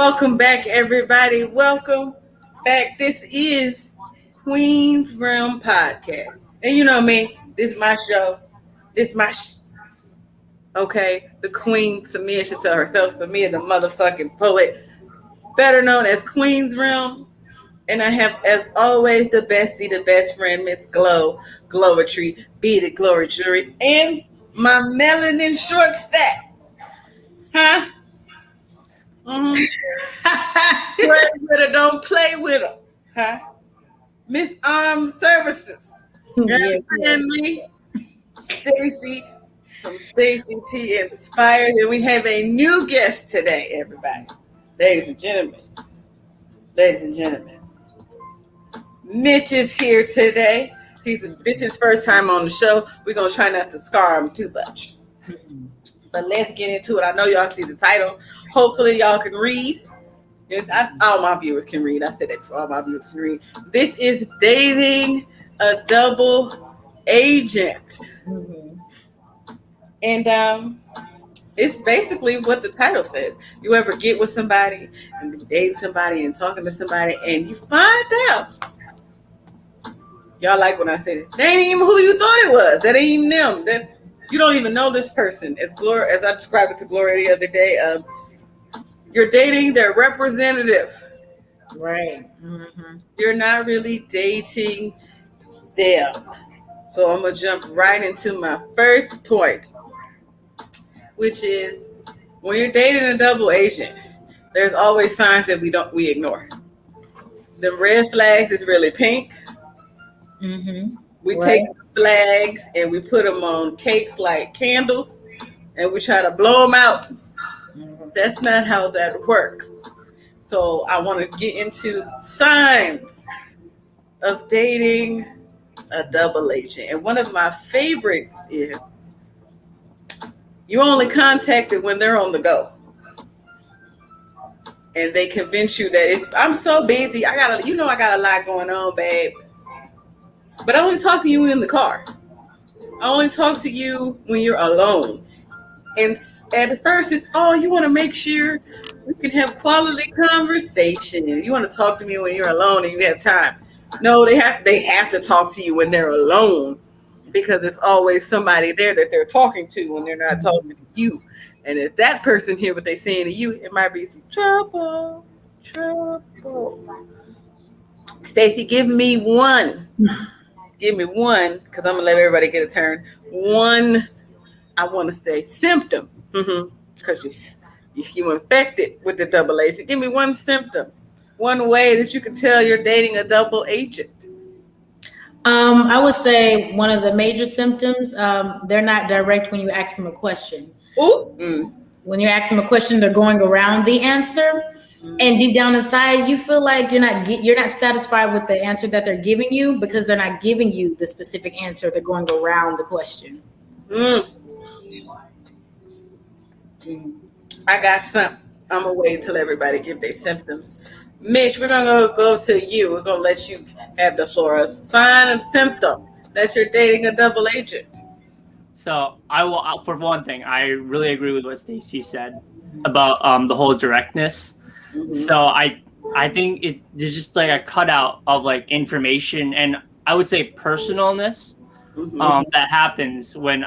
Welcome back, everybody. Welcome back. This is Queen's Realm Podcast. And you know me, this is my show. This is okay, the Queen Samia should tell herself, Samia, the motherfucking poet, better known as Queen's Realm. And I have, as always, the bestie, the best friend, Miss Glow, Glowetry, Be the Glory Jury, and my melanin short stack. Huh? Play with her, don't play with her. Huh? Miss Armed Services. You understand me? Stacy from Stacy T Inspired. And we have a new guest today, everybody. Ladies and gentlemen. Ladies and gentlemen. Mitch is here today. It's his first time on the show. We're going to try not to scar him too much. But let's get into it. I know y'all see the title. Hopefully y'all can read. All my viewers can read. I said that before. All my viewers can read. This is Dating a Double Agent. And it's basically what the title says. You ever get with somebody and date somebody and talking to somebody and you find out. Y'all like when I say that. They ain't even who you thought it was. That ain't even them. That you don't even know this person. As I described it to Gloria the other day, you're dating their representative. Right. You're not really dating them. So I'm going to jump right into my first point, which is when you're dating a double agent, there's always signs that we ignore. The red flags is really pink. We take the flags and we put them on cakes like candles and we try to blow them out. That's not how that works. So I want to get into signs of dating a double agent. And one of my favorites is you only contact it when they're on the go. And they convince you that I'm so busy. I got a lot going on, babe. But I only talk to you in the car. I only talk to you when you're alone. And at first it's, you want to make sure we can have quality conversation. You want to talk to me when you're alone and you have time. No, they have to talk to you when they're alone because it's always somebody there that they're talking to when they're not talking to you. And if that person hear what they're saying to you, it might be some trouble. Stacy, give me one. Give me one, because I'm going to let everybody get a turn. One, I want to say symptom, because you infected with the double agent. Give me one symptom, one way that you can tell you're dating a double agent. I would say one of the major symptoms, they're not direct when you ask them a question. When you ask them a question, they're going around the answer. And deep down inside, you feel like you're not satisfied with the answer that they're giving you because they're not giving you the specific answer. They're going around the question. I got something. I'm going to wait till everybody give their symptoms. Mitch, we're going to go to you. We're going to let you have the floor. A sign and symptom that you're dating a double agent. So I will, for one thing, I really agree with what Stacy said about the whole directness. So I think there's just like a cutout of like information and I would say personalness that happens when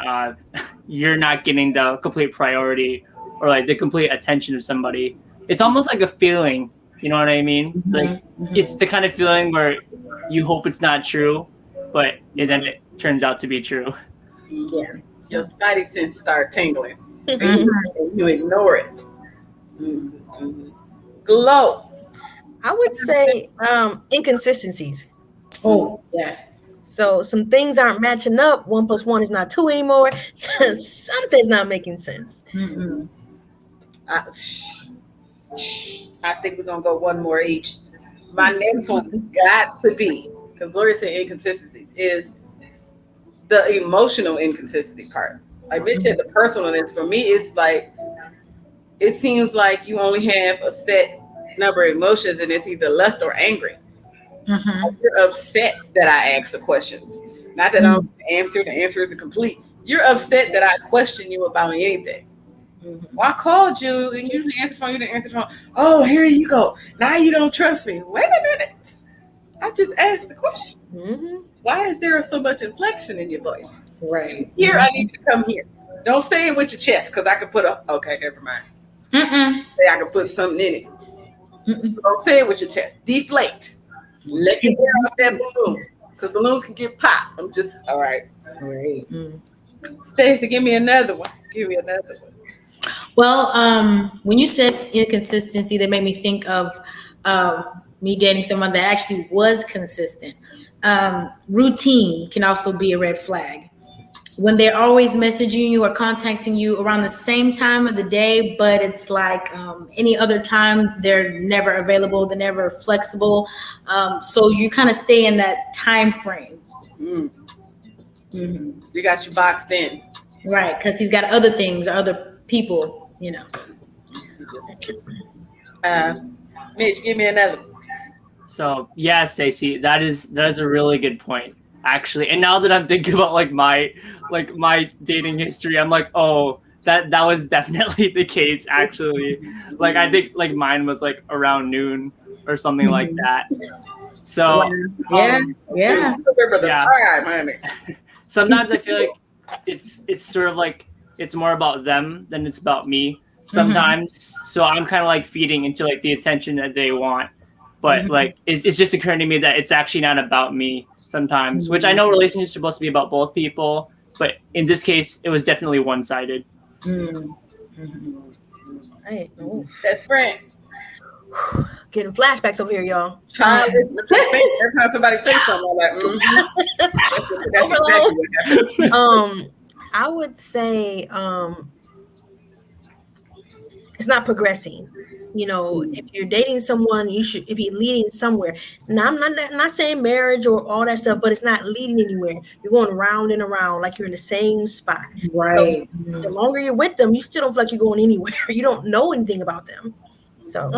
you're not getting the complete priority or like the complete attention of somebody. It's almost like a feeling, you know what I mean? Like it's the kind of feeling where you hope it's not true, but then it turns out to be true. Yeah, your spidey sense start tingling. You ignore it. Glow. I would say inconsistencies. Oh, yes. So some things aren't matching up. 1 + 1 is not 2 anymore. Something's not making sense. I think we're going to go one more each. My next one got to be, because Gloria said inconsistencies, is the emotional inconsistency part. Like Mitch said, the personalness. For me, it's like, it seems like you only have a set number of emotions and it's either lust or angry. You're upset that I ask the questions. Not that I don't answer, the answer is complete. You're upset that I question you about anything. Well, I called you and you didn't answer the phone. You didn't answer the phone. Oh, here you go. Now you don't trust me. Wait a minute. I just asked the question. Why is there so much inflection in your voice? Right. Here, I need you to come here. Don't say it with your chest because I can put a. Okay, never mind. Say I can put something in it. Don't say it with your chest. Deflate. Let your air off that balloon because balloons can get popped. I'm just all right. Right. Stacey, give me another one. Give me another one. Well, when you said inconsistency, that made me think of me dating someone that actually was consistent. Routine can also be a red flag. When they're always messaging you or contacting you around the same time of the day, but it's like any other time, they're never available, they're never flexible. So you kind of stay in that time frame. You got you boxed in. Right, because he's got other things or other people, Mitch, give me another. So yeah, Stacey, that is a really good point, actually. And now that I'm thinking about my dating history, I'm like, oh, that was definitely the case, actually. Like I think mine was around noon or something like that. So yeah. Remember the time, honey. Sometimes I feel like it's sort of it's more about them than it's about me sometimes. So I'm kind of feeding into the attention that they want, but it's just occurring to me that it's actually not about me sometimes, which I know relationships are supposed to be about both people, but in this case it was definitely one-sided. Right. Best friend. Getting flashbacks over here, y'all. Child, every time somebody says something, I'm like, that's exactly what happened. I would say it's not progressing. If you're dating someone, you should be leading somewhere. Now, I'm not saying marriage or all that stuff, but it's not leading anywhere. You're going round and around like you're in the same spot. Right. So the longer you're with them, you still don't feel like you're going anywhere. You don't know anything about them. So.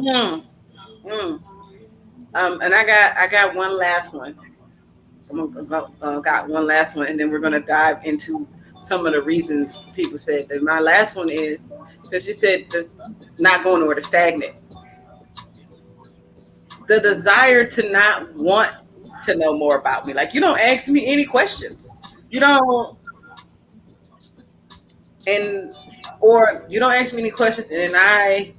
And I got one last one. Got one last one, and then we're gonna dive into some of the reasons people said that. My last one is because you said not going nowhere, to stagnate. The desire to not want to know more about me. You don't ask me any questions. You don't, or you don't ask me any questions, and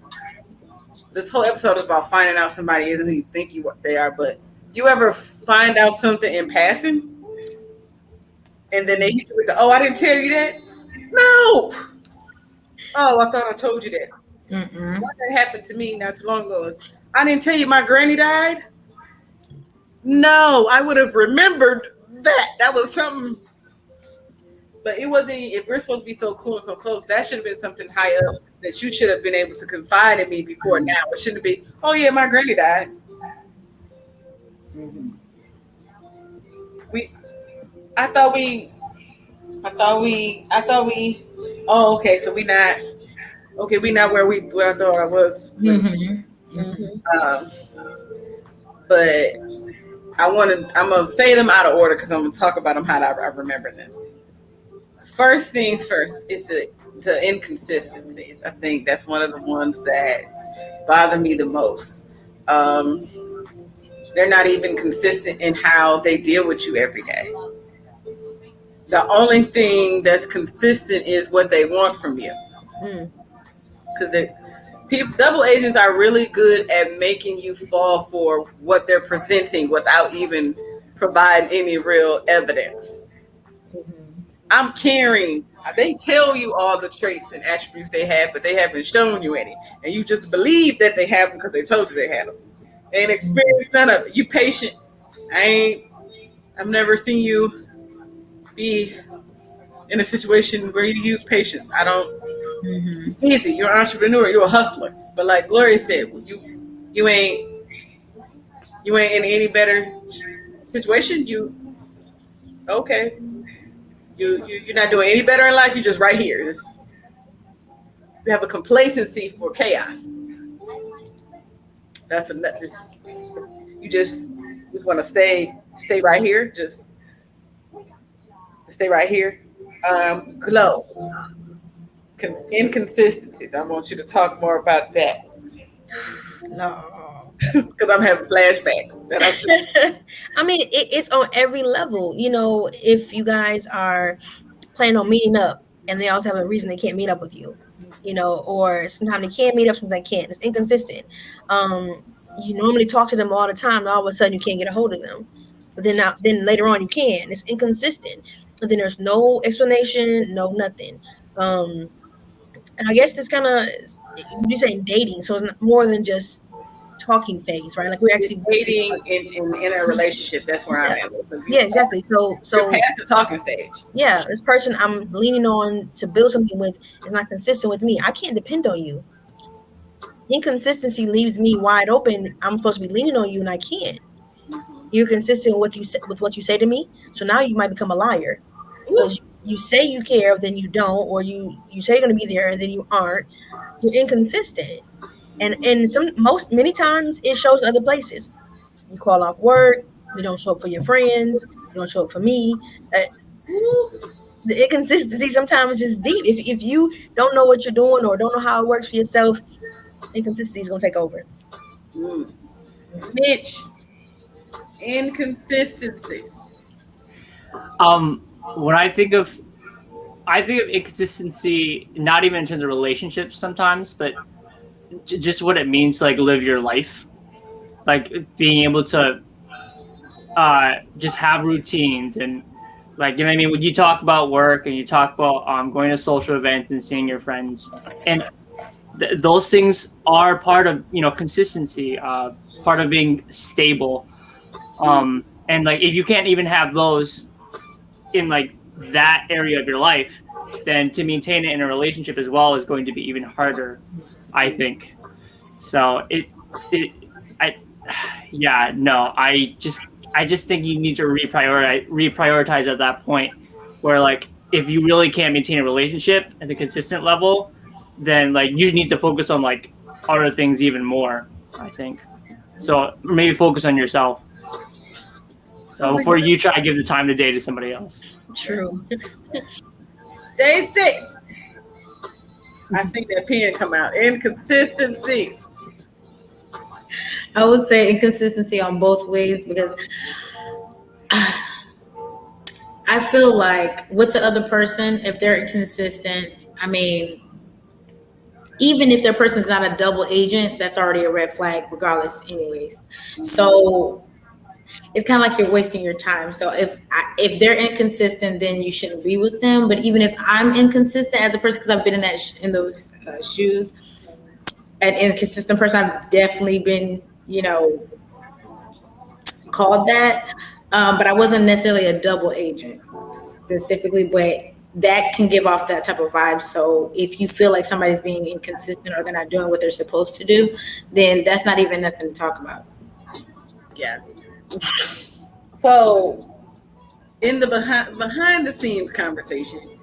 this whole episode is about finding out somebody isn't who you think they are, but you ever find out something in passing and then they hit you with oh, I didn't tell you that? No. Oh, I thought I told you that. What that happened to me not too long ago is I didn't tell you my granny died. No, I would have remembered that. That was something. But it wasn't, if we're supposed to be so cool and so close, that should have been something high up that you should have been able to confide in me before now. It shouldn't be, oh yeah, my granny died. I thought we, oh, okay, so we not where I thought I was. But I'm going to say them out of order because I'm going to talk about them how I remember them. First things first is the inconsistencies. I think that's one of the ones that bother me the most. They're not even consistent in how they deal with you every day. The only thing that's consistent is what they want from you. Because double agents are really good at making you fall for what they're presenting without even providing any real evidence. I'm caring. They tell you all the traits and attributes they have, but they haven't shown you any. And you just believe that they have them because they told you they had them. They ain't experienced none of it. You patient. I've never seen you be in a situation where you use patience. I don't. Easy. You're an entrepreneur. You're a hustler. But like Gloria said, you ain't in any better situation. Okay. You're not doing any better in life. You're just right here. You have a complacency for chaos. You just want to stay right here. Just stay right here. Glow. inconsistencies. I want you to talk more about that. No, because I'm having flashbacks. That I'm just... I mean, it's on every level. You know, if you guys are planning on meeting up and they also have a reason they can't meet up with you, you know, or sometimes they can't meet up, sometimes they can't. It's inconsistent. You normally talk to them all the time, and all of a sudden you can't get a hold of them. But then later on you can. It's inconsistent. And then there's no explanation, no nothing. And I guess this kind of, you're saying dating, so it's not more than just talking phase, right? Like we're actually dating in a relationship. That's where I'm at. Yeah, exactly. So past the talking stage. Yeah, this person I'm leaning on to build something with is not consistent with me. I can't depend on you. Inconsistency leaves me wide open. I'm supposed to be leaning on you, and I can't. You're consistent with what you say to me. So now you might become a liar. Because you say you care, then you don't, or you say you're going to be there, and then you aren't. You're inconsistent. And many times it shows other places. You call off work, you don't show up for your friends, you don't show up for me. The inconsistency sometimes is deep. If you don't know what you're doing or don't know how it works for yourself, inconsistency is going to take over. Mitch, inconsistencies. When I think of inconsistency, not even in terms of relationships sometimes, but just what it means to like live your life, like being able to just have routines and like, you know what I mean? When you talk about work and you talk about going to social events and seeing your friends, and those things are part of, you know, consistency, part of being stable. And like, if you can't even have those in like that area of your life, then to maintain it in a relationship as well is going to be even harder, I think. So I just think you need to reprioritize at that point where like, if you really can't maintain a relationship at the consistent level, then like you need to focus on like other things even more, I think. So maybe focus on yourself. So before you try to give the time of day to somebody else. True. Stacey, I see that pen come out. Inconsistency. I would say inconsistency on both ways, because I feel like with the other person, if they're inconsistent, I mean, even if their person's not a double agent, that's already a red flag regardless anyways. So it's kind of like you're wasting your time. So if they're inconsistent, then you shouldn't be with them. But even if I'm inconsistent as a person, because I've been in those shoes, an inconsistent person, I've definitely been, you know, called that. But I wasn't necessarily a double agent specifically, but that can give off that type of vibe. So if you feel like somebody's being inconsistent or they're not doing what they're supposed to do, then that's not even nothing to talk about. Yeah. So in the behind the scenes conversation,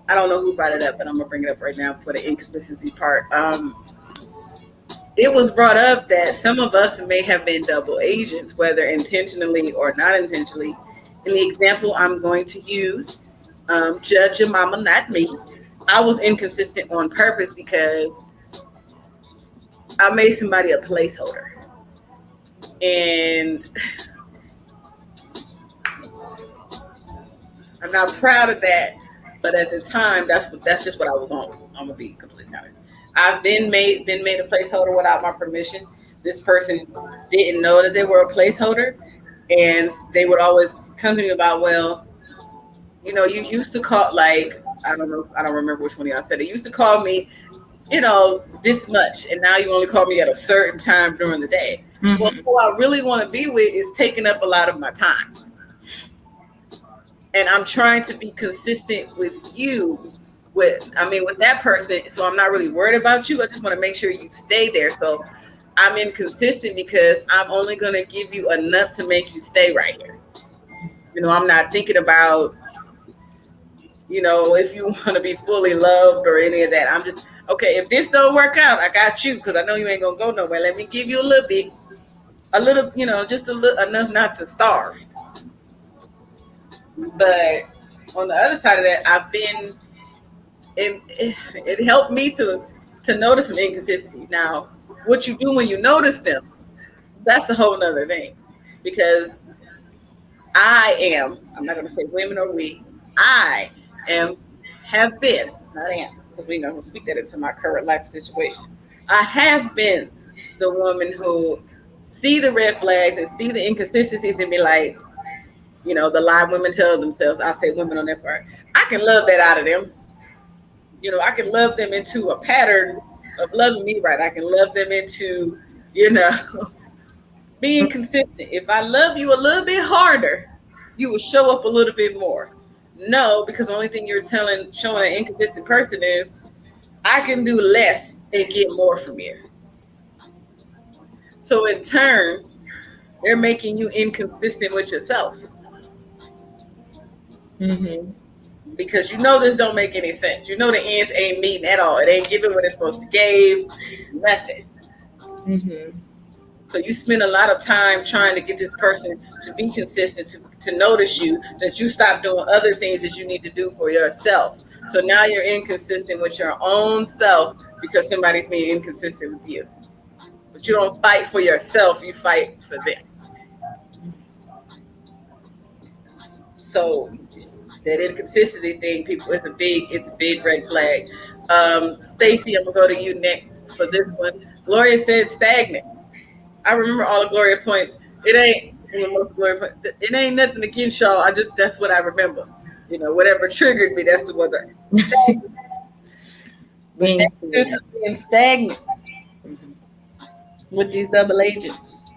I don't know who brought it up, but I'm gonna bring it up right now for the inconsistency part. It was brought up that some of us may have been double agents, whether intentionally or not intentionally. In the example I'm going to use, judge your mama, not me. I was inconsistent on purpose because I made somebody a placeholder. And I'm not proud of that, but at the time, that's just what I was on. I'm gonna be completely honest. I've been made a placeholder without my permission. This person didn't know that they were a placeholder, and they would always come to me about, well, you know, you used to call, like, I don't remember which one of y'all said it. You used to call me, you know, this much, and now you only call me at a certain time during the day. Mm-hmm. Well, who I really want to be with is taking up a lot of my time. And I'm trying to be consistent with you, with that person. So I'm not really worried about you. I just want to make sure you stay there. So I'm inconsistent because I'm only going to give you enough to make you stay right here. You know, I'm not thinking about, you know, if you want to be fully loved or any of that. I'm just, okay, if this don't work out, I got you, because I know you ain't going to go nowhere. Let me give you a little bit, you know, just a little, enough not to starve. But on the other side of that, I've been it helped me to notice some inconsistencies. Now, what you do when you notice them, that's a whole nother thing. Because I'm not going to say women or we, have been, not am, because we know who speak that into my current life situation. I have been the woman who see the red flags and see the inconsistencies and be like, the lie women tell themselves, I say women on that part, I can love that out of them. I can love them into a pattern of loving me right. I can love them into, being consistent. If I love you a little bit harder, you will show up a little bit more. No, because the only thing you're showing an inconsistent person is I can do less and get more from you. So in turn, they're making you inconsistent with yourself. Mm-hmm. Because this don't make any sense. The ends ain't meeting at all. It ain't giving what it's supposed to give. Nothing. Mm-hmm. So you spend a lot of time trying to get this person to be consistent, to notice you, that you stop doing other things that you need to do for yourself. So now you're inconsistent with your own self because somebody's being inconsistent with you. But you don't fight for yourself, you fight for them. So that inconsistency thing, people, it's a big red flag. Stacy, I'm gonna go to you next for this one. Gloria said stagnant. I remember all the Gloria points. It ain't nothing against y'all. That's what I remember. Whatever triggered me, that's the word. Being stagnant with these double agents.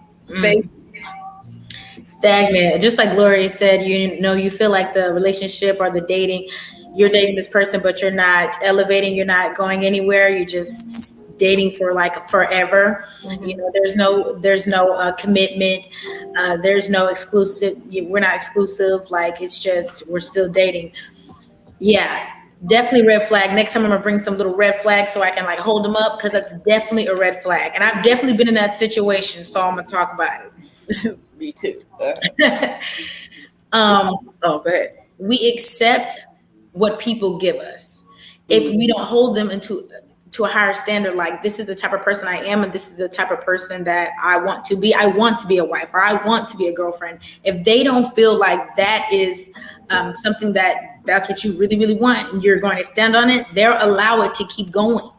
Stagnant. Just like Gloria said, you feel like the relationship or the dating, you're dating this person, but you're not elevating, you're not going anywhere. You're just dating for like forever. Mm-hmm. There's no commitment. There's no exclusive. We're not exclusive. Like it's just, we're still dating. Yeah, definitely red flag. Next time I'm gonna bring some little red flags so I can like hold them up, because that's definitely a red flag. And I've definitely been in that situation, so I'm gonna talk about it. Me too. Go ahead. We accept what people give us. If we don't hold them to a higher standard, like this is the type of person I am, and this is the type of person that I want to be. I want to be a wife, or I want to be a girlfriend. If they don't feel like that is something that's what you really, really want, and you're going to stand on it, they'll allow it to keep going.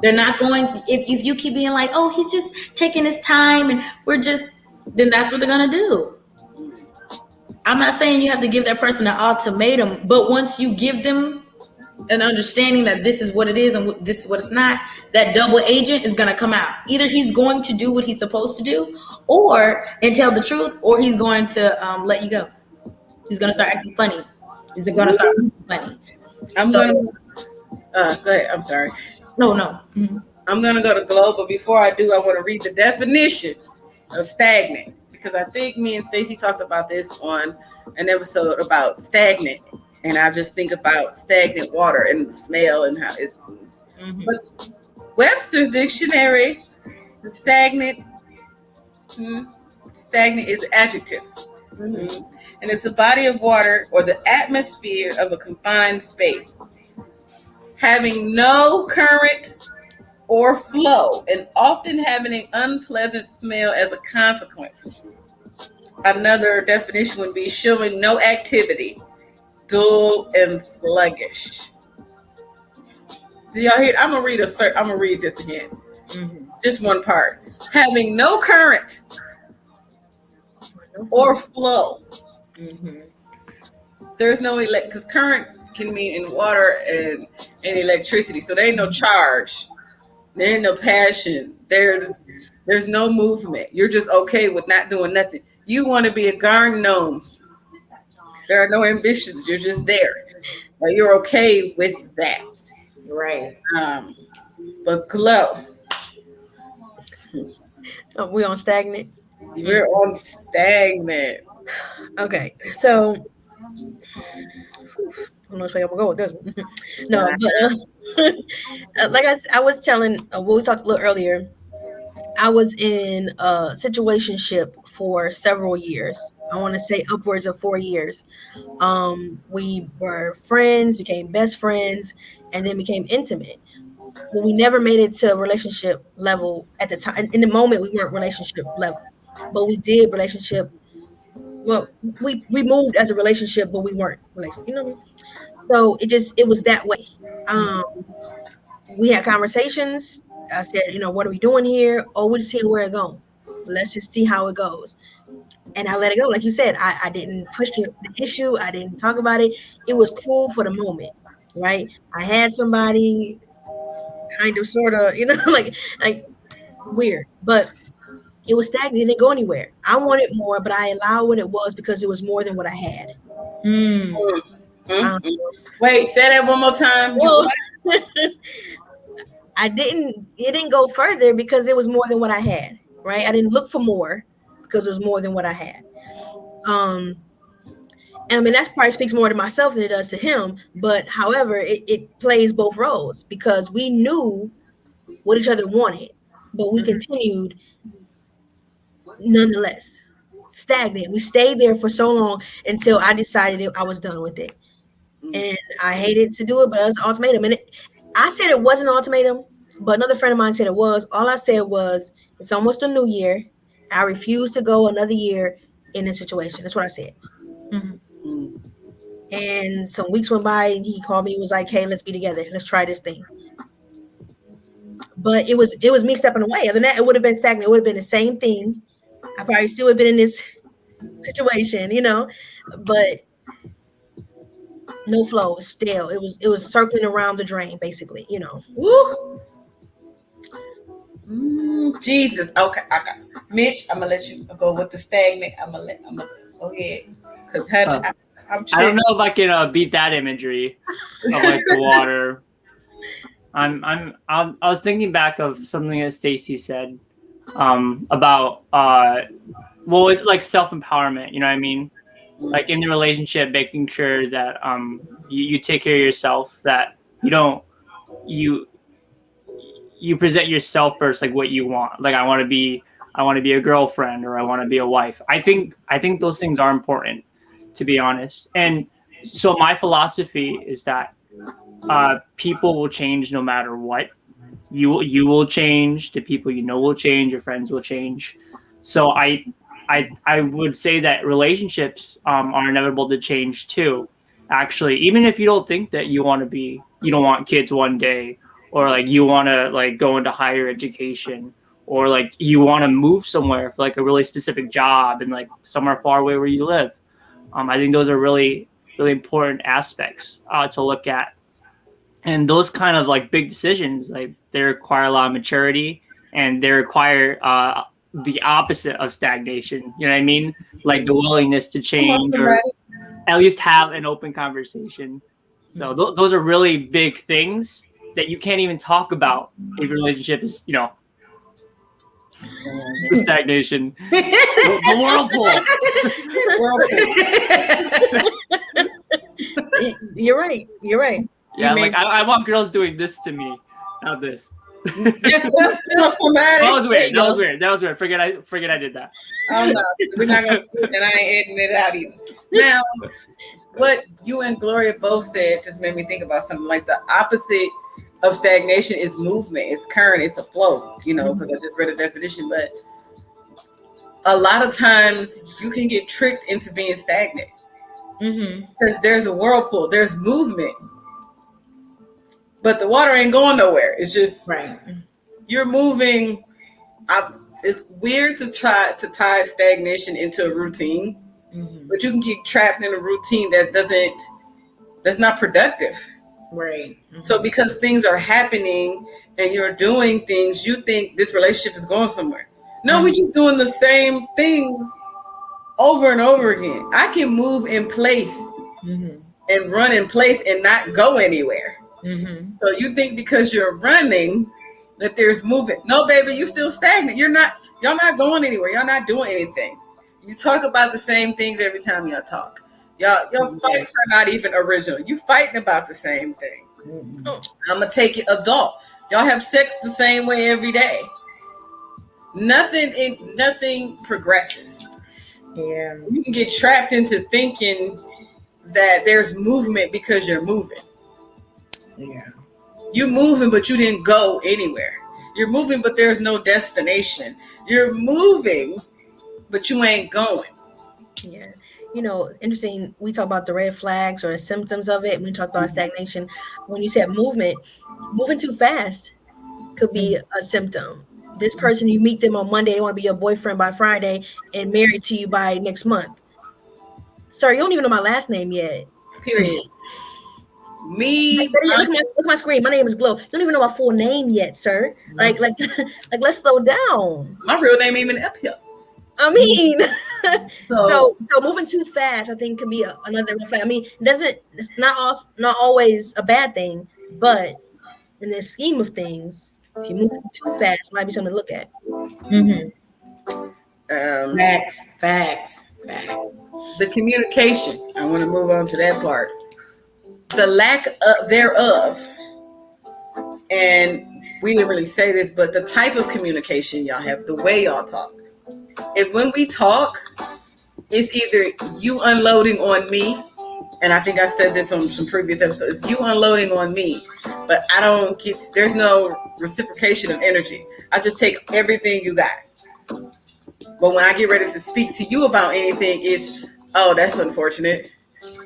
They're not going, if you keep being like, oh, he's just taking his time and then that's what they're going to do. I'm not saying you have to give that person an ultimatum, but once you give them an understanding that this is what it is and this is what it's not, that double agent is going to come out. Either he's going to do what he's supposed to do and tell the truth, or he's going to let you go. He's going to start acting funny. He's going to start acting funny. Go ahead. I'm sorry. No. Mm-hmm. I'm going to go to Globe, but before I do, I want to read the definition of stagnant, because I think me and Stacey talked about this on an episode about stagnant. And I just think about stagnant water and the smell and how it's. Mm-hmm. But Webster's dictionary, stagnant is adjective. Mm-hmm. And it's a body of water or the atmosphere of a confined space, having no current or flow, and often having an unpleasant smell as a consequence. Another definition would be showing no activity, dull and sluggish. Do y'all hear? I'm gonna read this again. Mm-hmm. Just one part. Having no current or flow. Mm-hmm. There's no because current can mean in water and electricity. So there ain't no charge. There ain't no passion. There's no movement. You're just okay with not doing nothing. You want to be a garden gnome. There are no ambitions. You're just there. You're okay with that. Right. But Glow. We're on stagnant. We're on stagnant. Okay. So I don't know if I'm gonna go with this one. No, but like I was telling, what we talked a little earlier, I was in a situationship for several years. I want to say upwards of 4 years. We were friends, became best friends, and then became intimate. But we never made it to relationship level at the time. In the moment, we weren't relationship level, but we did relationship. Well, we moved as a relationship, but we weren't relationship. You know what I mean? So it was that way. We had conversations. I said, what are we doing here? Oh, we're just seeing where it goes. Let's just see how it goes. And I let it go. Like you said, I didn't push the issue. I didn't talk about it. It was cool for the moment, right? I had somebody kind of, sort of, like weird, but it was stagnant. It didn't go anywhere. I wanted more, but I allowed what it was because it was more than what I had. Wait, say that one more time. Well, it didn't go further because it was more than what I had, right? I didn't look for more because it was more than what I had. And I mean, that probably speaks more to myself than it does to him. But however, it plays both roles because we knew what each other wanted, but we continued nonetheless. Stagnant. We stayed there for so long until I decided I was done with it. And I hated to do it, but it was an ultimatum. And I said it wasn't an ultimatum, but another friend of mine said it was. All I said was, it's almost a new year. I refuse to go another year in this situation. That's what I said. Mm-hmm. And some weeks went by and he called me. He was like, hey, let's be together. Let's try this thing. But it was me stepping away. Other than that, it would have been stagnant. It would have been the same thing. I probably still would have been in this situation, but no flow. Still, it was circling around the drain, basically, Woo. Jesus. Okay, I got Mitch. I'm gonna let you go with the stagnant. I'm gonna go ahead because I don't know if I can beat that imagery of like the water. I was thinking back of something that Stacy said about it's like self-empowerment. You know what I mean? Like in the relationship, making sure that you take care of yourself, that you present yourself first, like what you want. Like I want to be a girlfriend or I want to be a wife. I think those things are important, to be honest. And so my philosophy is that people will change no matter what. You will change, the people will change, your friends will change. So I would say that relationships are inevitable to change too. Actually, even if you don't think that you don't want kids one day, or like you want to like go into higher education, or like you want to move somewhere for like a really specific job and like somewhere far away where you live. I think those are really, really important aspects to look at. And those kind of like big decisions, like they require a lot of maturity, and they require the opposite of stagnation. You know what I mean? Like the willingness to change or at least have an open conversation. So those are really big things that you can't even talk about if your relationship is, the stagnation. The whirlpool. You're right. Yeah, like I want girls doing this to me, not this. That was weird. That was weird. Forget I did that. Oh no, we're not gonna do it, and I ain't editing it out either. Now, what you and Gloria both said just made me think about something. Like the opposite of stagnation is movement. It's current. It's a flow. Because I just read a definition. But a lot of times you can get tricked into being stagnant because there's a whirlpool. There's movement. But the water ain't going nowhere. It's just you're moving. It's weird to try to tie stagnation into a routine, but you can get trapped in a routine that's not productive. Right. So because things are happening and you're doing things, you think this relationship is going somewhere. No, we're just doing the same things over and over again. I can move in place and run in place and not go anywhere. So you think because you're running that there's movement. No, baby, you still stagnant. Y'all not going anywhere. Y'all not doing anything. You talk about the same things every time y'all talk. Your fights are not even original. You fighting about the same thing. I'm gonna take it adult. Y'all have sex the same way every day. Nothing progresses. Yeah. You can get trapped into thinking that there's movement because you're moving. Yeah. You moving, but you didn't go anywhere. You're moving, but there's no destination. You're moving, but you ain't going. Yeah. You know, interesting. We talk about the red flags or the symptoms of it. We talk about stagnation. When you said moving too fast could be a symptom. This person, you meet them on Monday, they want to be your boyfriend by Friday and married to you by next month. Sir, you don't even know my last name yet. Period. Me, look at my screen. My name is Glow. You don't even know my full name yet, sir. Like, let's slow down. My real name ain't even up here. I mean, so moving too fast, I think, could be another red flag. I mean, it's not always a bad thing, but in the scheme of things, if you move too fast, it might be something to look at. Facts. The communication. I want to move on to that part. The lack thereof, and we didn't really say this, but the type of communication y'all have, the way y'all talk. If when we talk, it's either you unloading on me, and I think I said this on some previous episodes, you unloading on me, but I don't get, there's no reciprocation of energy. I just take everything you got. But when I get ready to speak to you about anything, it's, oh, that's unfortunate.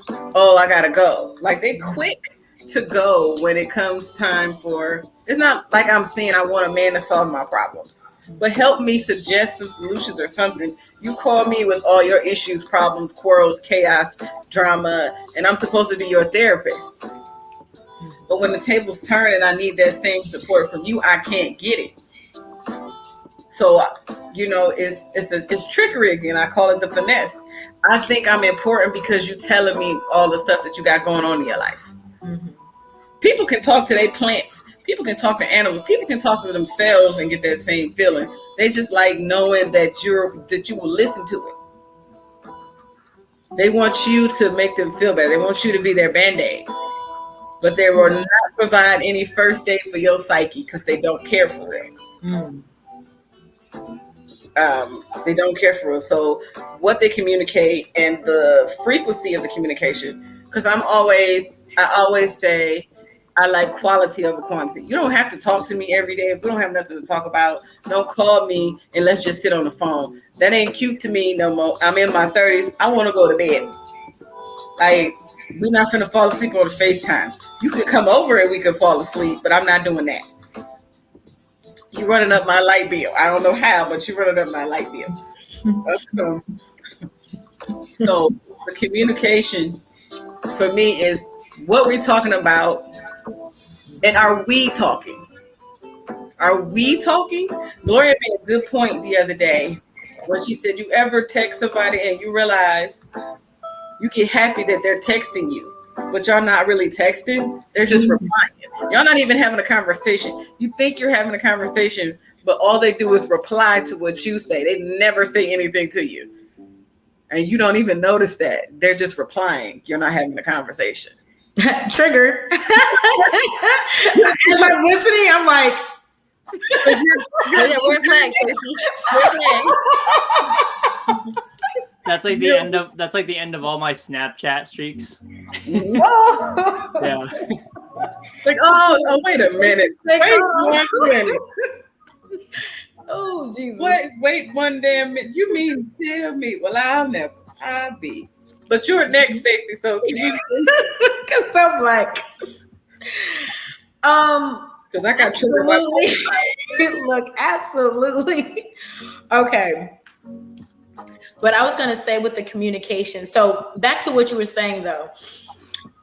Oh, I gotta go. Like, they quick to go when it comes time for, it's not like I'm saying I want a man to solve my problems, but help me suggest some solutions or something. You call me with all your issues, problems, quarrels, chaos, drama, and I'm supposed to be your therapist. But when the tables turn and I need that same support from you, I can't get it. So, you know, it's trickery again. I call it the finesse. I think I'm important because you're telling me all the stuff that you got going on in your life. Mm-hmm. People can talk to their plants. People can talk to animals. People can talk to themselves and get that same feeling. They just like knowing that you will listen to it. They want you to make them feel better. They want you to be their Band-Aid. But they will not provide any first aid for your psyche because they don't care for it. Mm. They don't care for it. So what they communicate and the frequency of the communication, because I always say I like quality over quantity. You don't have to talk to me every day. If we don't have nothing to talk about, don't call me and let's just sit on the phone. That ain't cute to me no more. I'm in my 30s. I want to go to bed. Like, we're not finna fall asleep on the FaceTime. You could come over and we could fall asleep, but I'm not doing that. You're running up my light bill. I don't know how, but you're running up my light bill. So the communication for me is what we're talking about, and are we talking? Are we talking? Gloria made a good point the other day when she said, you ever text somebody and you realize you get happy that they're texting you, but y'all not really texting. They're just replying. Y'all not even having a conversation. You think you're having a conversation, but all they do is reply to what you say. They never say anything to you. And you don't even notice that. They're just replying. You're not having a conversation. Triggered. Am I listening? I'm like, we're playing, That's like the end of all my Snapchat streaks. Yeah. Like, oh, wait a minute. Wait 1 minute. Oh, Jesus. Wait 1 damn minute. You mean tell me? Well, I'll be. But you're next, Stacey. So can you? Because I'm like, because I got triggered. Look, absolutely. Okay. But I was going to say with the communication. So back to what you were saying, though,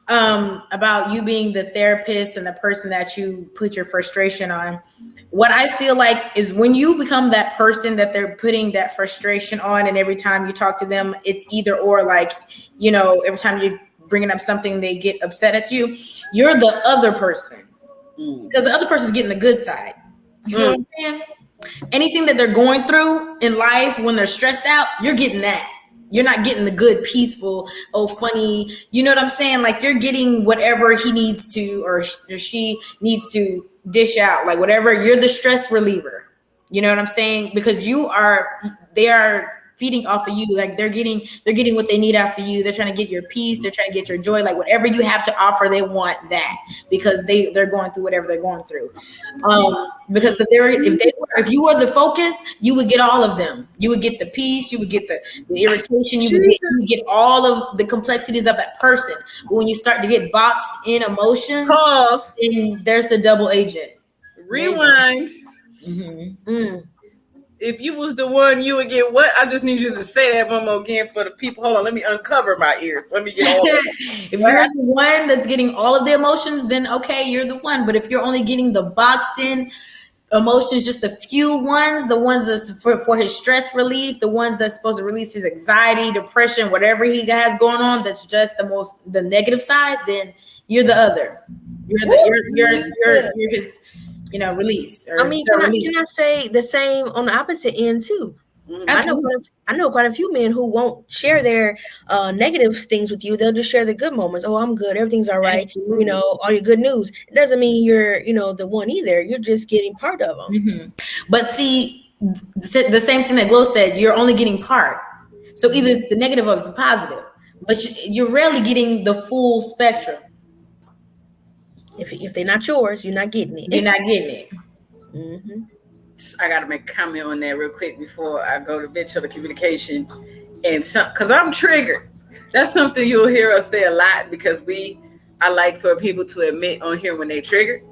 about you being the therapist and the person that you put your frustration on. What I feel like is when you become that person that they're putting that frustration on, and every time you talk to them, it's either or, like, you know, every time you're bringing up something, they get upset at you. You're the other person because the other person's getting the good side. You know what I'm saying? Anything that they're going through in life when they're stressed out, you're getting that. You're not getting the good, peaceful, funny. You know what I'm saying? Like, you're getting whatever he needs to or she needs to dish out, like whatever. You're the stress reliever. You know what I'm saying? Because they are feeding off of you. Like they're getting what they need out of you. They're trying to get your peace. They're trying to get your joy. Like whatever you have to offer, they want that because they're going through whatever they're going through. Because if you were the focus, you would get all of them. You would get the peace. You would get the irritation. You would get all of the complexities of that person. But when you start to get boxed in emotions, then there's the double agent. Rewind. If you was the one, you would get what? I just need you to say that one more again for the people. Hold on, let me uncover my ears. Let me get all of it. If you're the one that's getting all of the emotions, then okay, you're the one. But if you're only getting the boxed in emotions, just a few ones, the ones that's for his stress relief, the ones that's supposed to release his anxiety, depression, whatever he has going on, that's just the negative side, then you're the other. You're his release. I mean, can I say the same on the opposite end too? I know quite a few men who won't share their negative things with you. They'll just share the good moments. Oh, I'm good. Everything's all right. Absolutely. All your good news. It doesn't mean you're, the one either. You're just getting part of them. Mm-hmm. But see, the same thing that Glow said, you're only getting part. So either it's the negative or it's the positive, but you're rarely getting the full spectrum. If they're not yours, you're not getting it. You're not getting it. Mm-hmm. I got to make a comment on that real quick before I go to visual communication, because I'm triggered. That's something you'll hear us say a lot because I like for people to admit on here when they triggered,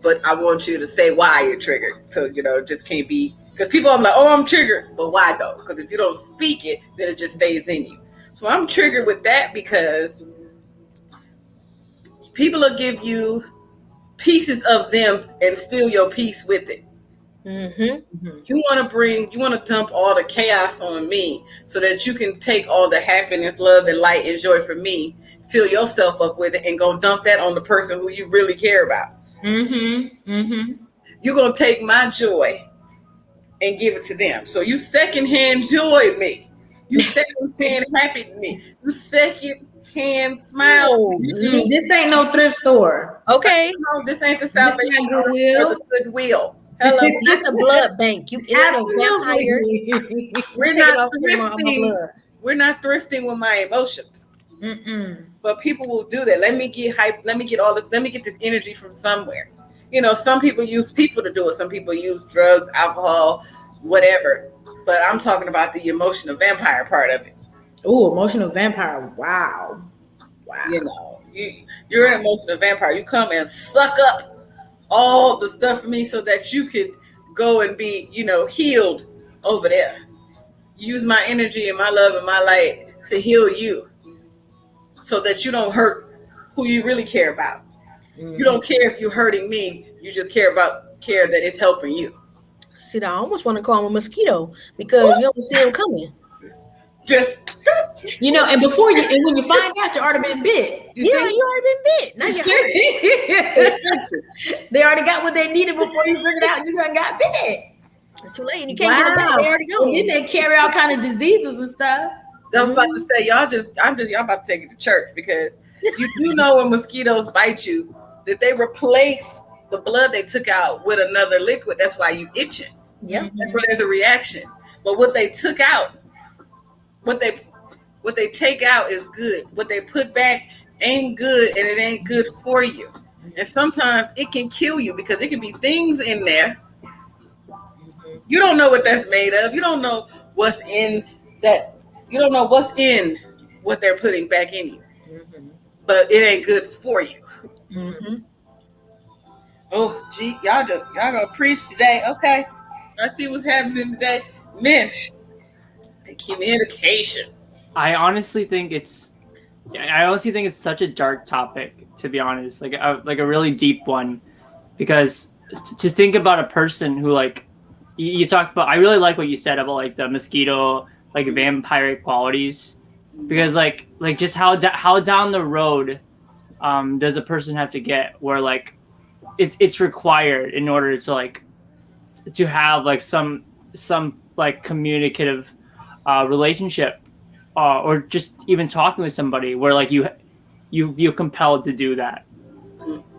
but I want you to say why you're triggered. So it just can't be because people are like, oh, I'm triggered, but why though? Because if you don't speak it, then it just stays in you. So I'm triggered with that because people will give you pieces of them and steal your piece with it. Mm-hmm. You want to dump all the chaos on me so that you can take all the happiness, love, and light and joy from me, fill yourself up with it, and go dump that on the person who you really care about. Mm-hmm. Mm-hmm. You're going to take my joy and give it to them. So you secondhand joy me. You secondhand happy to me. You secondhand smile. This ain't no thrift store. Okay. No, this ain't the Salvation Army or the Goodwill. Hello, not the blood bank. You We're not thrifting. We're not thrifting with my emotions. Mm-mm. But people will do that. Let me get hype. Let me get this energy from somewhere. Some people use people to do it. Some people use drugs, alcohol, whatever. But I'm talking about the emotional vampire part of it. Oh, emotional vampire. Wow. You're an emotional vampire. You come and suck up all the stuff for me so that you could go and be, healed over there. Use my energy and my love and my light to heal you so that you don't hurt who you really care about. Mm-hmm. You don't care if you're hurting me. You just care that it's helping you. See, I almost want to call him a mosquito because you don't see him coming. Just and before when you find out, you already been bit. You already been bit. Now you're hurt. They already got what they needed before you figured out you got bit. It's too late. You can't get it back. They already go. Then they carry all kind of diseases and stuff. I'm about to say y'all about to take it to church because you do know when mosquitoes bite you that they replace the blood they took out with another liquid. That's why you itching. Yeah, that's why there's a reaction. But what they took out. What they take out is good. What they put back ain't good, and it ain't good for you. And sometimes it can kill you because it can be things in there. You don't know what that's made of. You don't know what's in that. You don't know what's in what they're putting back in you. Mm-hmm. But it ain't good for you. Mm-hmm. Oh, gee, y'all gonna preach today? Okay, I see what's happening today, Mish. Communication. I honestly think it's such a dark topic, to be honest, like a really deep one, because to think about a person who you talked about, I really like what you said about the mosquito, vampiric qualities, because just how down the road does a person have to get where it's required in order to have some communicative relationship or just even talking with somebody where you feel compelled to do that.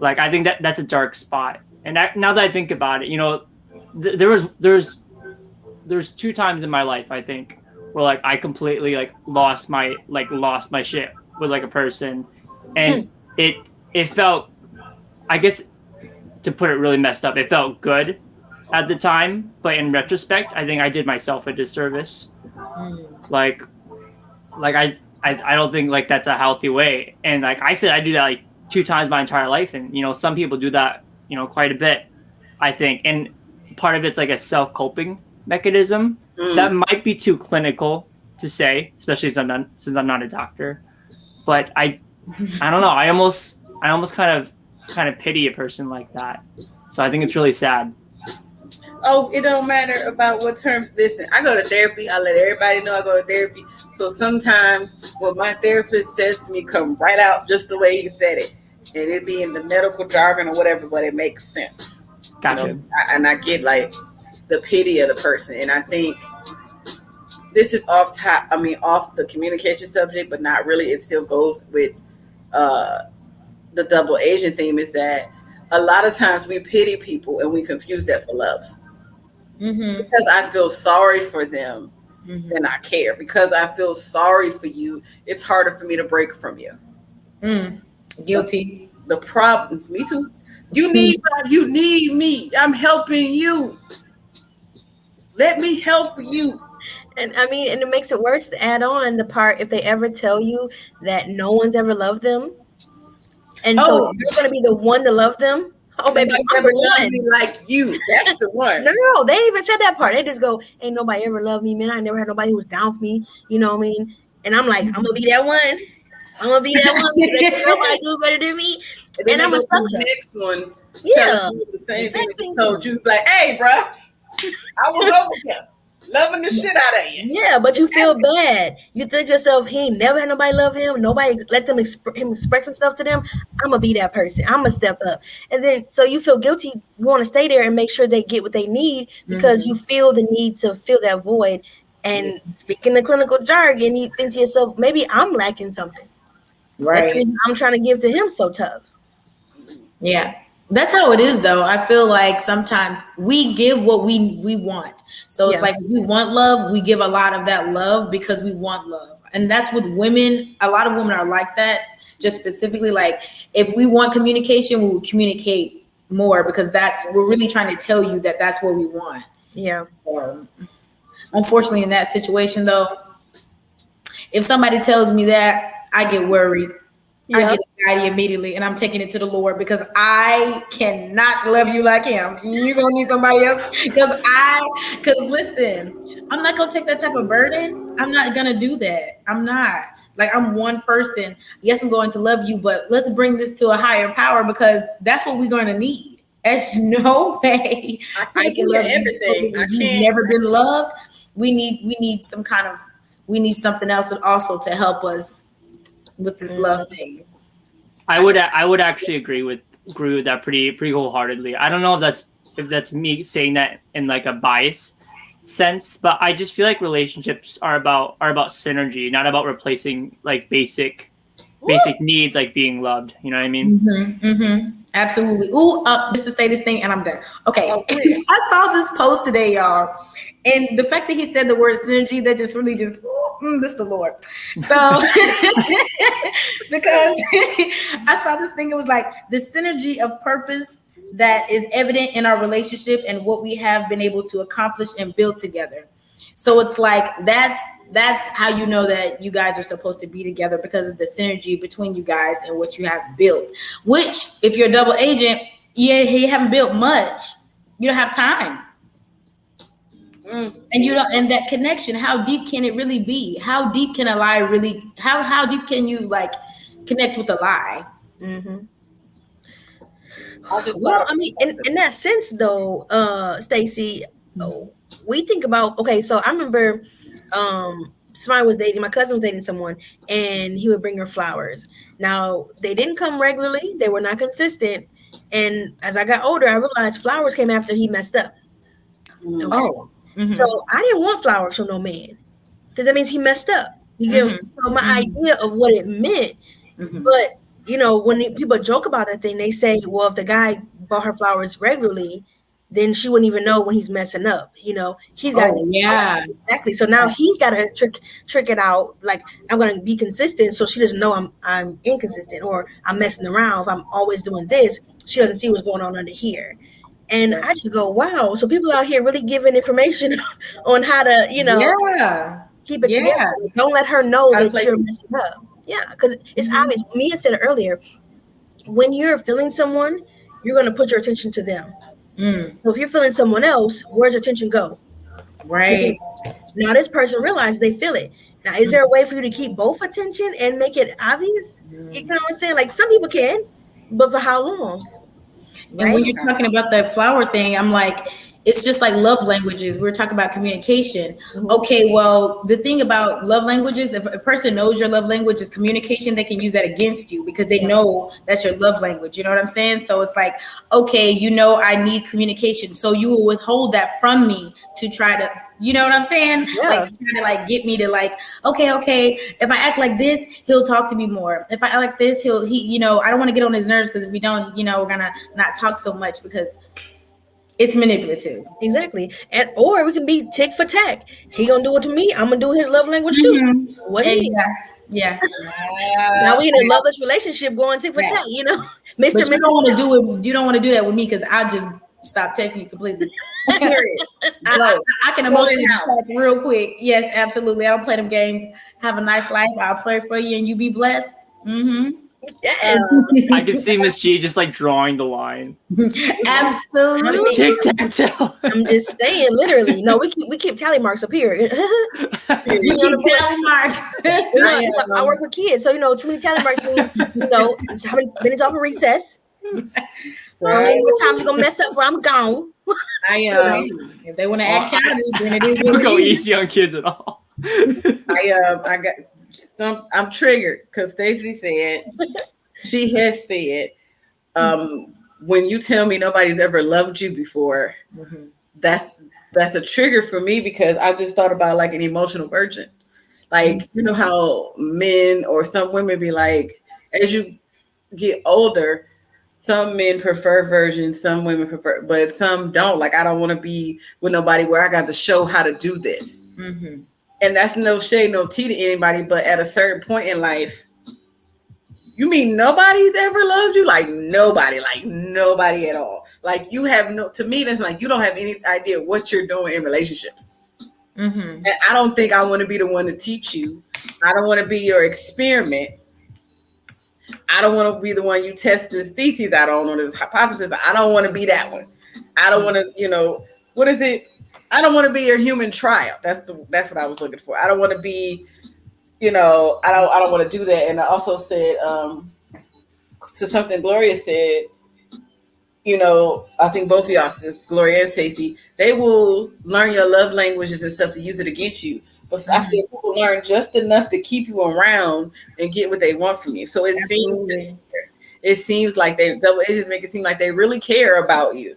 I think that's a dark spot. And now that I think about it, there's there's 2 times in my life I think where like I completely like lost my shit with like a person, and it felt, I guess, to put it really messed up, it felt good at the time, but in retrospect, I think I did myself a disservice. Like I don't think like that's a healthy way. And like I said, I do that like 2 times my entire life, and you know, some people do that, you know, quite a bit, I think. And part of it's like a self-coping mechanism that might be too clinical to say, especially since I'm not a doctor. But I don't know. I almost kind of pity a person like that. So I think it's really sad. Oh, it don't matter about what term. Listen, I go to therapy. I let everybody know I go to therapy. So sometimes what my therapist says to me come right out just the way he said it. And it be in the medical jargon or whatever, but it makes sense. Gotcha. You know? And I get like the pity of the person. And I think this is off the communication subject, but not really. It still goes with the double agent theme, is that a lot of times we pity people and we confuse that for love. Because I feel sorry for them than I care. Because I feel sorry for you, it's harder for me to break from you. Guilty. The problem, me too. You need me. I'm helping you. Let me help you. And I mean, and it makes it worse to add on the part if they ever tell you that no one's ever loved them. And so you're gonna be the one to love them. Oh, baby, I'm the one. Like you. That's the one. No, they ain't even said that part. They just go, ain't nobody ever loved me, man. I never had nobody who was down to me. You know what I mean? And I'm like, I'm gonna be that one. I'm gonna be that one because nobody do better than me. And I'm gonna suck the next one. Yeah. The same thing he told you. Like, hey, bro, I was over here loving the shit out of you. Yeah, but you feel bad. You think to yourself, he ain't never had nobody love him. Nobody let them expressing stuff to them. I'm gonna be that person. I'm gonna step up. And then so you feel guilty. You want to stay there and make sure they get what they need because you feel the need to fill that void. And speaking the clinical jargon, you think to yourself, maybe I'm lacking something. Right. I'm trying to give to him so tough. Yeah. That's how it is, though. I feel like sometimes we give what we want. So it's like if we want love, we give a lot of that love because we want love. And that's with women. A lot of women are like that, just specifically like if we want communication, we will communicate more because we're really trying to tell you that that's what we want. Yeah. Unfortunately, in that situation, though, if somebody tells me that, I get worried. I get anxiety immediately, and I'm taking it to the Lord because I cannot love you like him. You're gonna need somebody else because listen, I'm not gonna take that type of burden. I'm not gonna do that. I'm not. Like, I'm one person. Yes, I'm going to love you, but let's bring this to a higher power because that's what we're going to need. There's no way I can love everything. You've never been loved. We need something else also to help us with this love thing. I would actually agree with that pretty wholeheartedly. I don't know if that's me saying that in like a bias sense, but I just feel like relationships are about synergy, not about replacing like basic needs like being loved. You know what I mean? Absolutely. Ooh, just to say this thing and I'm done. Okay. I saw this post today, y'all. And the fact that he said the word synergy, that just really this is the Lord. So, because I saw this thing, it was like the synergy of purpose that is evident in our relationship and what we have been able to accomplish and build together. So it's like, that's how you know that you guys are supposed to be together because of the synergy between you guys and what you have built, which if you're a double agent, you haven't built much. You don't have time. And you don't, and that connection, how deep can it really be? How deep can a lie really, how deep can you like connect with a lie? Well, I mean, in that sense though, Stacey, we think about, okay, so I remember my cousin was dating someone and he would bring her flowers. Now they didn't come regularly, they were not consistent. And as I got older, I realized flowers came after he messed up. Okay? So I didn't want flowers from no man because that means he messed up. You get my idea of what it meant. But you know, when people joke about that thing, they say, well, if the guy bought her flowers regularly, then she wouldn't even know when he's messing up. You know, he's got exactly. So now he's got to trick it out. Like, I'm going to be consistent, so she doesn't know I'm inconsistent or I'm messing around. If I'm always doing this, she doesn't see what's going on under here. And I just go, wow. So people out here really giving information on how to, you know, keep it together. Don't let her know that you're messing up. Yeah, because it's obvious. Mia said it earlier. When you're feeling someone, you're going to put your attention to them. So if you're feeling someone else, where's your attention go? Right. Now this person realizes they feel it. Now, is there a way for you to keep both attention and make it obvious? You know what I'm saying? Like, some people can, but for how long? And when you're talking about the flower thing, I'm like, it's just like love languages. We're talking about communication. Okay, well, the thing about love languages, if a person knows your love language is communication, they can use that against you because they know that's your love language. You know what I'm saying? So it's like, okay, you know, I need communication. So you will withhold that from me to try to, you know what I'm saying? Like, to try to like get me to like, okay. If I act like this, he'll talk to me more. If I act like this, he, you know, I don't want to get on his nerves because if we don't, you know, we're gonna not talk so much because it's manipulative. Exactly. And or we can be tick for tack. He gonna do it to me. I'm gonna do his love language too. What do you mean? Yeah. Now we in a loveless relationship going tick for tack, you know. But you don't want to do it. You don't want to do that with me because I just stop texting you completely. I can emotionally talk real quick. Yes, absolutely. I don't play them games. Have a nice life. I'll pray for you and you be blessed. I can see Miss G just like drawing the line. Absolutely. Tic-tac-toe. I'm just saying, literally. No, we keep tally marks up here. You keep tally marks. I work with kids, so you know, too many tally marks means, you know, it's how many minutes off of recess. Right. What time you gonna mess up where I'm gone? If they want to act childish, then it is. Don't go easy on kids at all. I'm triggered because Stacey said, she has said, when you tell me nobody's ever loved you before, that's a trigger for me because I just thought about like an emotional virgin. Like, you know how men or some women be like, as you get older, some men prefer virgins, some women prefer, but some don't. Like, I don't want to be with nobody where I got to show how to do this. And that's no shade, no tea to anybody, but at a certain point in life, you mean nobody's ever loved you? Like nobody at all. Like you have to me, that's like, you don't have any idea what you're doing in relationships. And I don't think I want to be the one to teach you. I don't want to be your experiment. I don't want to be the one you test this thesis out on or this hypothesis. I don't want to be that one. I don't want to, you know, what is it? I don't want to be your human trial. That's what I was looking for. I don't want to be, you know, I don't want to do that. And I also said, to something Gloria said, you know, I think both of y'all, Gloria and Stacey, they will learn your love languages and stuff to use it against you. But I said people learn just enough to keep you around and get what they want from you. So it seems like double agents make it seem like they really care about you.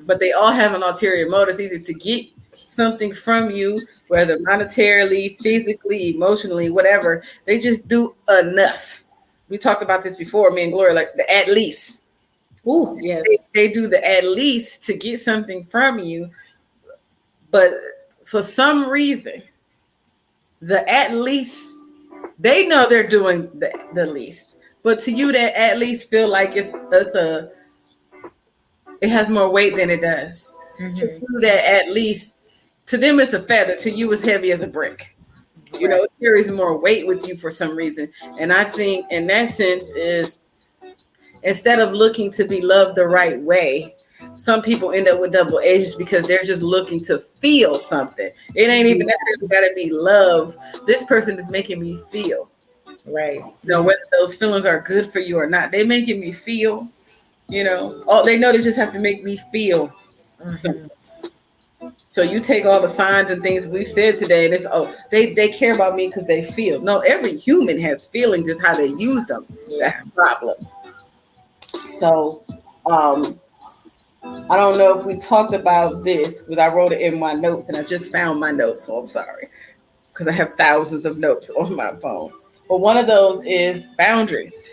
But they all have an ulterior motive, either to get something from you, whether monetarily, physically, emotionally, whatever. They just do enough. We talked about this before, me and Gloria, like the at least. Ooh, yes. They do the at least to get something from you. But for some reason, the at least, they know they're doing the least. But to you, that at least feel like it has more weight than it does. To do that at least, to them it's a feather, to you it's heavy as a brick. You know, it carries more weight with you for some reason. And I think in that sense is, instead of looking to be loved the right way, some people end up with double agents because they're just looking to feel something. It ain't even necessarily gotta be love. This person is making me feel. Right. You know, whether those feelings are good for you or not, they making me feel. You know, all they know, they just have to make me feel something. So you take all the signs and things we've said today, and it's they care about me because they feel. No, every human has feelings. It's how they use them. That's the problem. So I don't know if we talked about this because I wrote it in my notes and I just found my notes, so I'm sorry because I have thousands of notes on my phone. But one of those is boundaries.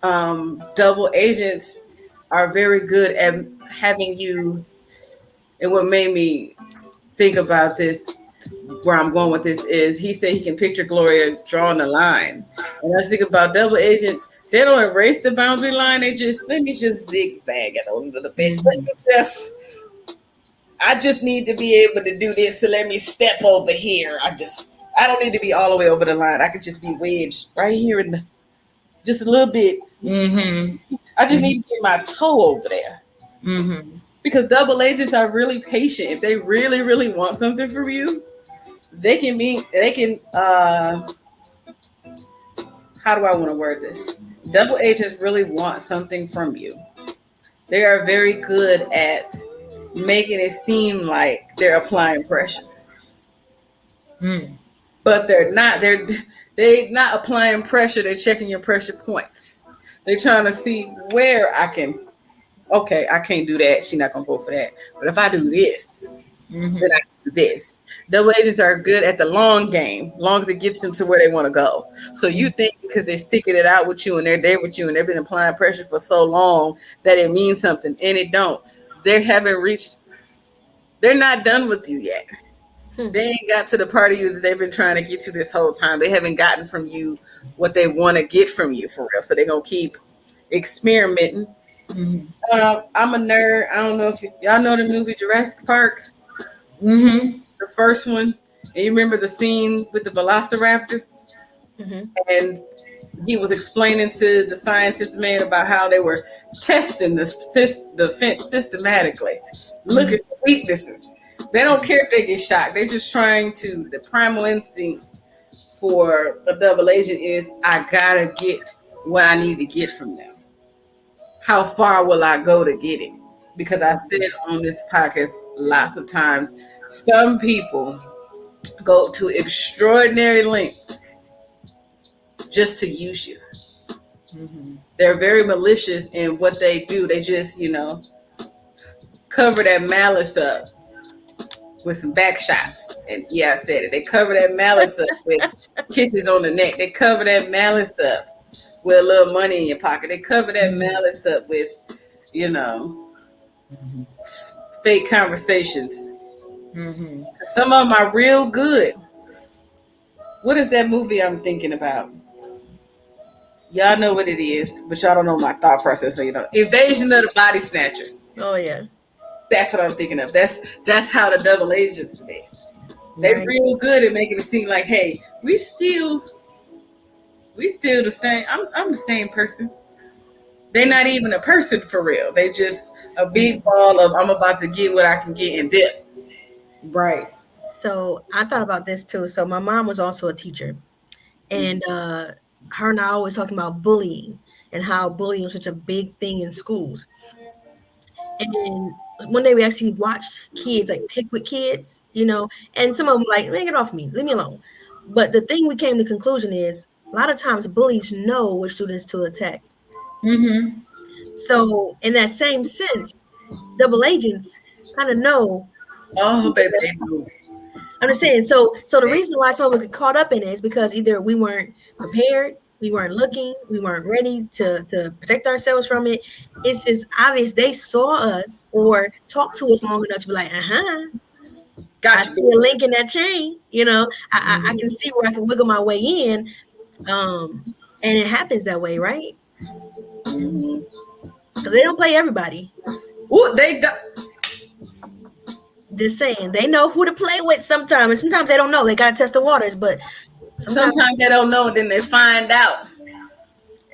Double agents are very good at having you. And what made me think about this, where I'm going with this, is he said he can picture Gloria drawing a line. And I was thinking about double agents. They don't erase the boundary line. They just, let me just zigzag it a little bit. I just need to be able to do this. So let me step over here. I don't need to be all the way over the line. I could just be wedged right here in just a little bit. Mm-hmm. I just need to get my toe over there. Mm-hmm. Because double agents are really patient. If they really, really want something from you, they can how do I want to word this? Double agents really want something from you. They are very good at making it seem like they're applying pressure. But they're not. They're not applying pressure. They're checking your pressure points. They're trying to see where I can. Okay, I can't do that. She's not gonna go for that. But if I do this, then I can do this. Double agents are good at the long game, long as it gets them to where they want to go. So you think because they're sticking it out with you and they're there with you and they've been applying pressure for so long that it means something, and it don't. They haven't reached. They're not done with you yet. They ain't got to the part of you that they've been trying to get to this whole time. They haven't gotten from you what they want to get from you for real. So they're gonna keep experimenting. I'm a nerd. I don't know if y'all know the movie Jurassic Park. The first one. And you remember the scene with the velociraptors? And he was explaining to the scientist man about how they were testing the fence systematically. Look at the weaknesses. They don't care if they get shot. They're just trying to. The primal instinct for a double agent is I gotta get what I need to get from them. How far will I go to get it? Because I said on this podcast lots of times, some people go to extraordinary lengths just to use you. They're very malicious in what they do. They just, cover that malice up with some back shots. And yeah, I said it. They cover that malice up with kisses on the neck. They cover that malice up with a little money in your pocket. They cover that malice up with, fake conversations. Some of them are real good. What is that movie I'm thinking about? Y'all know what it is, but y'all don't know my thought process. So Invasion of the Body Snatchers. Oh yeah. That's what I'm thinking of. That's how the double agents be. They're real good at making it seem like, hey, we still the same. I'm the same person. They're not even a person for real. They just a big ball of I'm about to get what I can get and dip. Right. So I thought about this too. So my mom was also a teacher, and her and I always talking about bullying and how bullying was such a big thing in schools. And one day we actually watched kids like pick with kids, and some of them like, man, get off me, leave me alone. But the thing we came to the conclusion is a lot of times bullies know which students to attack. So in that same sense, double agents kind of know. Oh, baby, they do. I'm just saying. So the reason why some of us get caught up in it is because either we weren't prepared, we weren't looking, we weren't ready to protect ourselves from it. It's just obvious they saw us or talked to us long enough to be like, got a link in that chain. I can see where I can wiggle my way in, and it happens that way, right? Because they don't play everybody. Ooh, they don't. Just saying, they know who to play with sometimes, and sometimes they don't know. They gotta test the waters, but sometimes they don't know, and then they find out,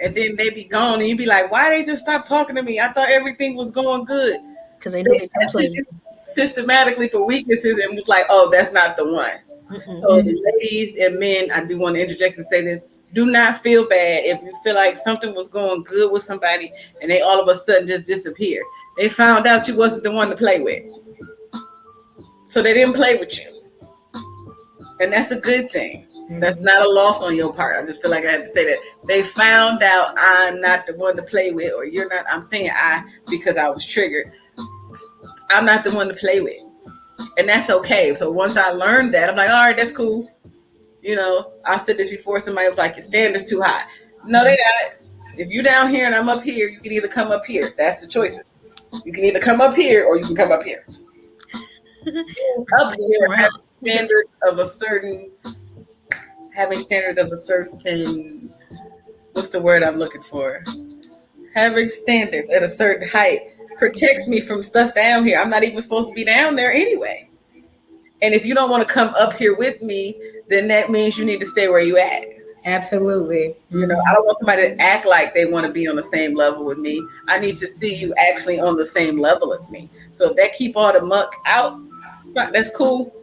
and then they be gone, and you be like, "Why they just stopped talking to me? I thought everything was going good." Because they know they can play systematically for weaknesses, and was like, "Oh, that's not the one." So, ladies and men, I do want to interject and say this: do not feel bad if you feel like something was going good with somebody, and they all of a sudden just disappeared. They found out you wasn't the one to play with. So they didn't play with you. And that's a good thing. That's not a loss on your part. I just feel like I have to say that. They found out I'm not the one to play with, or you're not. I'm saying I because I was triggered. I'm not the one to play with. And that's okay. So once I learned that, I'm like, all right, that's cool. I said this before. Somebody was like, your standard's too high. No, they not. If you're down here and I'm up here, you can either come up here. That's the choices. You can either come up here or you can come up here. Up here, having standards of a certain, what's the word I'm looking for? Having standards at a certain height protects me from stuff down here. I'm not even supposed to be down there anyway. And if you don't want to come up here with me, then that means you need to stay where you at. Absolutely. You know, I don't want somebody to act like they want to be on the same level with me. I need to see you actually on the same level as me. So if that keep all the muck out, that's cool.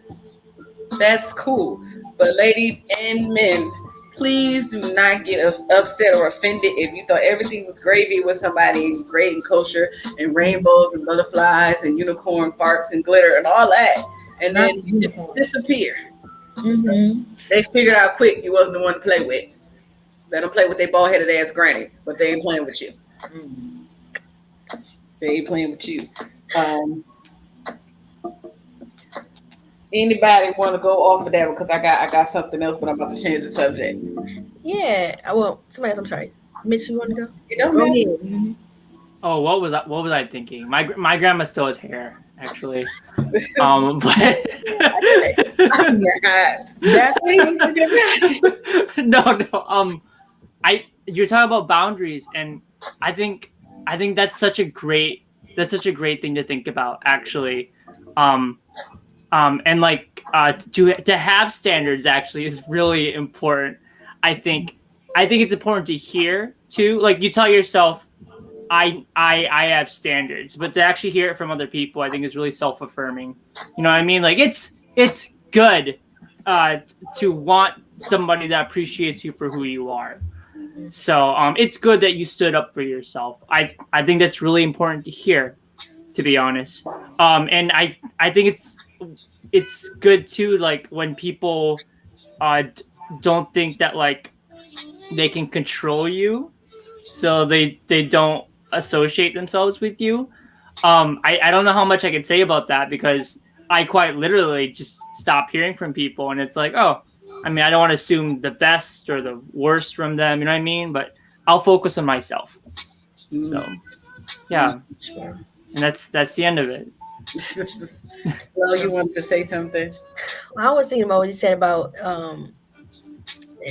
That's cool. But ladies and men, please do not get upset or offended if you thought everything was gravy with somebody, great and kosher and rainbows and butterflies and unicorn farts and glitter and all that. And then you disappear. Mm-hmm. They figured out quick you wasn't the one to play with. Let them play with their bald-headed ass granny, but they ain't playing with you. They ain't playing with you. Anybody want to go off of that because I got something else, but I'm about to change the subject. Yeah. Well, I'm sorry. Mitch, you want to go? Go ahead. Mm-hmm. Oh, what was I thinking? My grandma still has hair, actually. But I'm not. That's what he was thinking about. No. You're talking about boundaries, and I think that's such a great thing to think about, actually. And like to have standards actually is really important. I think it's important to hear too. Like you tell yourself, I have standards, but to actually hear it from other people, I think is really self-affirming. You know what I mean? Like it's good to want somebody that appreciates you for who you are. So it's good that you stood up for yourself. I think that's really important to hear, to be honest. And I think it's good too, like when people don't think that like they can control you, so they don't associate themselves with you. I don't know how much I can say about that because I quite literally just stop hearing from people, and it's like, oh, I mean, I don't want to assume the best or the worst from them, you know what I mean? But I'll focus on myself. So yeah, and that's the end of it. Well, you wanted to say something? Well, I was thinking about what you said about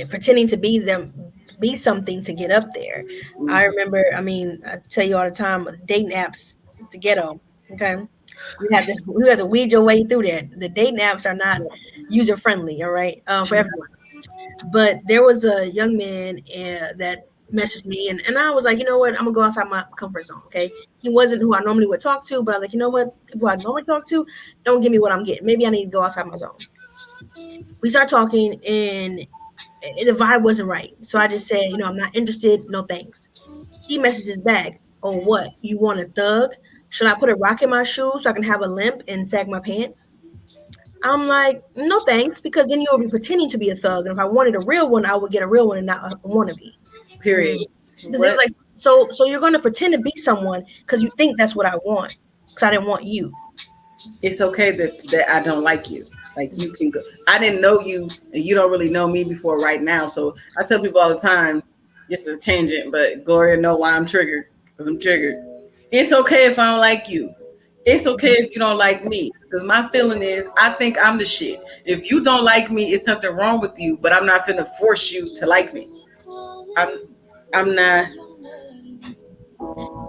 pretending to be something to get up there. Mm-hmm. I remember, I tell you all the time, dating apps to get them. Okay, you have to weed your way through there. The dating apps are not user friendly. All right, for everyone. But there was a young man that messaged me, and I was like, you know what, I'm gonna go outside my comfort zone. Okay, he wasn't who I normally would talk to, but I was like, you know what, who I normally talk to don't give me what I'm getting. Maybe I need to go outside my zone. We start talking, and the vibe wasn't right, so I just said, I'm not interested, no thanks. He messages back, oh, what, you want a thug? Should I put a rock in my shoe so I can have a limp and sag my pants? I'm like, no thanks, because then you'll be pretending to be a thug, and if I wanted a real one, I would get a real one and not a wannabe. Period. Like, so you're going to pretend to be someone because you think that's what I want, because I didn't want you. It's okay that I don't like you. Like, you can go. I didn't know you, and you don't really know me before right now. So I tell people all the time, it's a tangent, but Gloria know why I'm triggered, because I'm triggered. It's okay if I don't like you. It's okay if you don't like me, because my feeling is I think I'm the shit. If you don't like me, it's something wrong with you, but I'm not finna force you to like me. I'm not.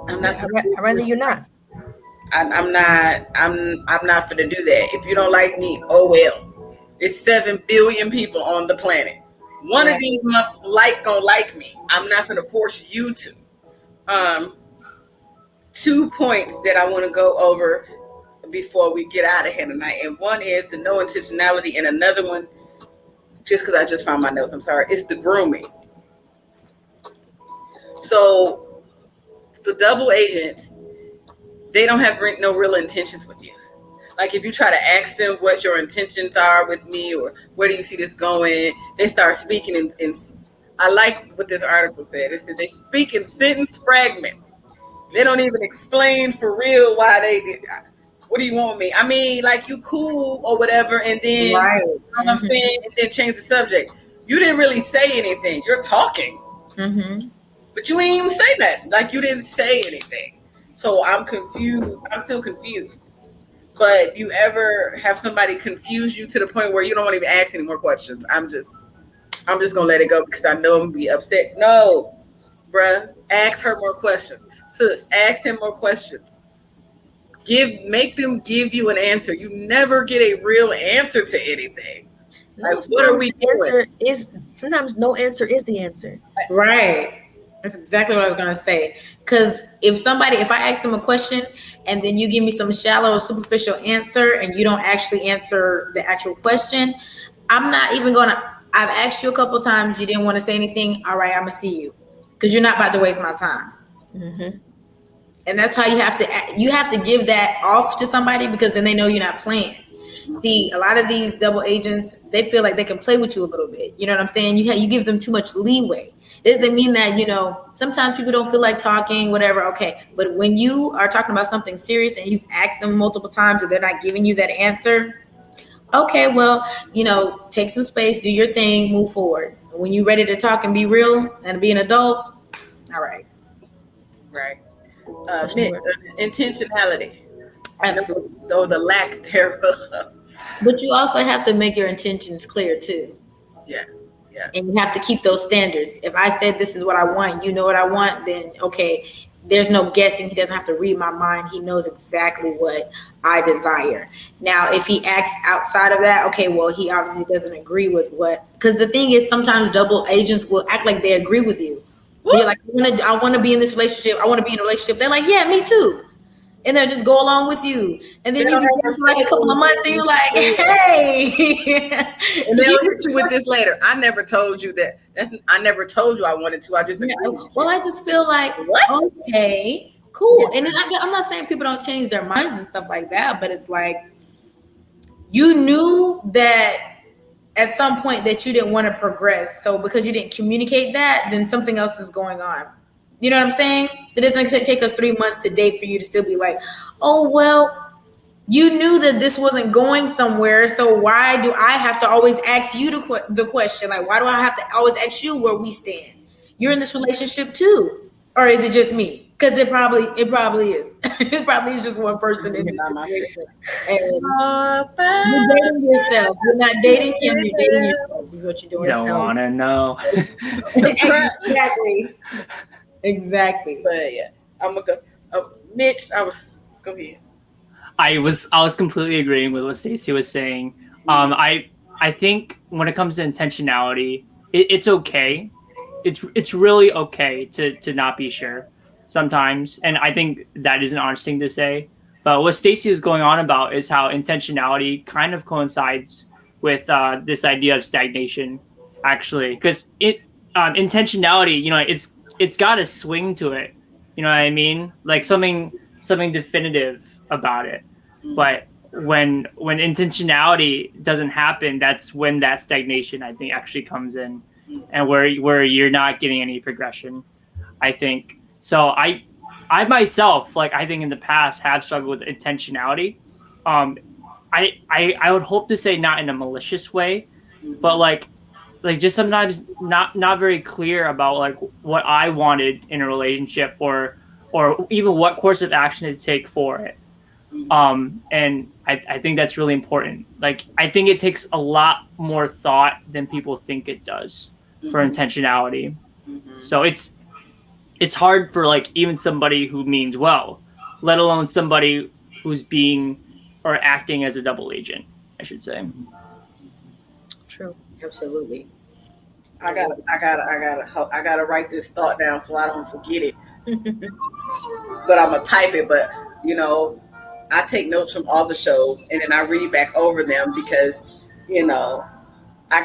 I'd rather you're not. I'm not finna do that. If you don't like me, oh well. It's 7 billion people on the planet. One of these gonna like me. I'm not finna force you to. 2 points that I want to go over before we get out of here tonight, and one is the no intentionality, and another one, just because I just found my notes, I'm sorry, it's the grooming. So the double agents, they don't have no real intentions with you. Like if you try to ask them what your intentions are with me or where do you see this going, they start speaking in I like what this article said. It said they speak in sentence fragments. They don't even explain for real why they did. What do you want me? I mean, like you cool or whatever, and then right. You know what I'm saying, and then change the subject. You didn't really say anything. You're talking. Mm-hmm. but you ain't even say nothing. Like you didn't say anything. So I'm confused. I'm still confused. But you ever have somebody confuse you to the point where you don't want to even ask any more questions? I'm just gonna let it go because I know I'm gonna be upset. No, bruh, ask her more questions. Sis, ask him more questions. Make them give you an answer. You never get a real answer to anything. Like, what are we doing? Sometimes no answer is the answer. Right. That's exactly what I was gonna say. Because if I ask them a question and then you give me some shallow or superficial answer and you don't actually answer the actual question, I'm not even gonna. I've asked you a couple of times. You didn't want to say anything. All right, I'm gonna see you because you're not about to waste my time. Mm-hmm. And that's how you have to give that off to somebody because then they know you're not playing. See, a lot of these double agents, they feel like they can play with you a little bit. You know what I'm saying? You give them too much leeway. It doesn't mean that, sometimes people don't feel like talking, whatever. Okay. But when you are talking about something serious and you've asked them multiple times and they're not giving you that answer, okay, well, take some space, do your thing, move forward. When you're ready to talk and be real and be an adult, all right. Right. Mitch, intentionality. Absolutely. Or the lack thereof. But you also have to make your intentions clear too. Yeah. Yeah. And you have to keep those standards. If I said this is what I want, you know what I want, then okay, there's no guessing. He doesn't have to read my mind. He knows exactly what I desire. Now, if he acts outside of that, okay, well, he obviously doesn't agree with because the thing is sometimes double agents will act like they agree with you. They're like, I want to be in this relationship. I want to be in a relationship. They're like, yeah, me too. And they'll just go along with you. And then you be for like a couple of months and you're like, hey. And they'll hit you with this later. I never told you that. I never told you I wanted to. I just agreed with you. Well, I just feel like, okay, cool. And I'm not saying people don't change their minds and stuff like that, but it's like you knew that at some point that you didn't want to progress. So because you didn't communicate that, then something else is going on. You know what I'm saying? It doesn't take us 3 months to date for you to still be like, oh, well, you knew that this wasn't going somewhere. So why do I have to always ask you the question? Like, why do I have to always ask you where we stand? You're in this relationship too. Or is it just me? Because it probably is. It probably is just one person in this situation. And you're dating yourself. You're not dating him. You're dating yourself. Is what you're doing. Don't want to know. Exactly. But yeah, I'm gonna go. Mitch, go ahead. I was completely agreeing with what Stacey was saying. I think when it comes to intentionality, it's okay. It's really okay to not be sure sometimes, and I think that is an honest thing to say. But what Stacey is going on about is how intentionality kind of coincides with this idea of stagnation, actually, because intentionality, it's got a swing to it. You know what I mean? Like something definitive about it. But when intentionality doesn't happen, that's when that stagnation, I think, actually comes in, and where you're not getting any progression, I think. So I myself, like, I think in the past have struggled with intentionality. I would hope to say not in a malicious way, but like just sometimes not very clear about like what I wanted in a relationship or even what course of action to take for it. And I think that's really important. Like, I think it takes a lot more thought than people think it does for intentionality. So it's hard for like even somebody who means well, let alone somebody who's being or acting as a double agent, I should say. True. Absolutely. I gotta write this thought down so I don't forget it. But I'm gonna type it. But I take notes from all the shows and then I read back over them because I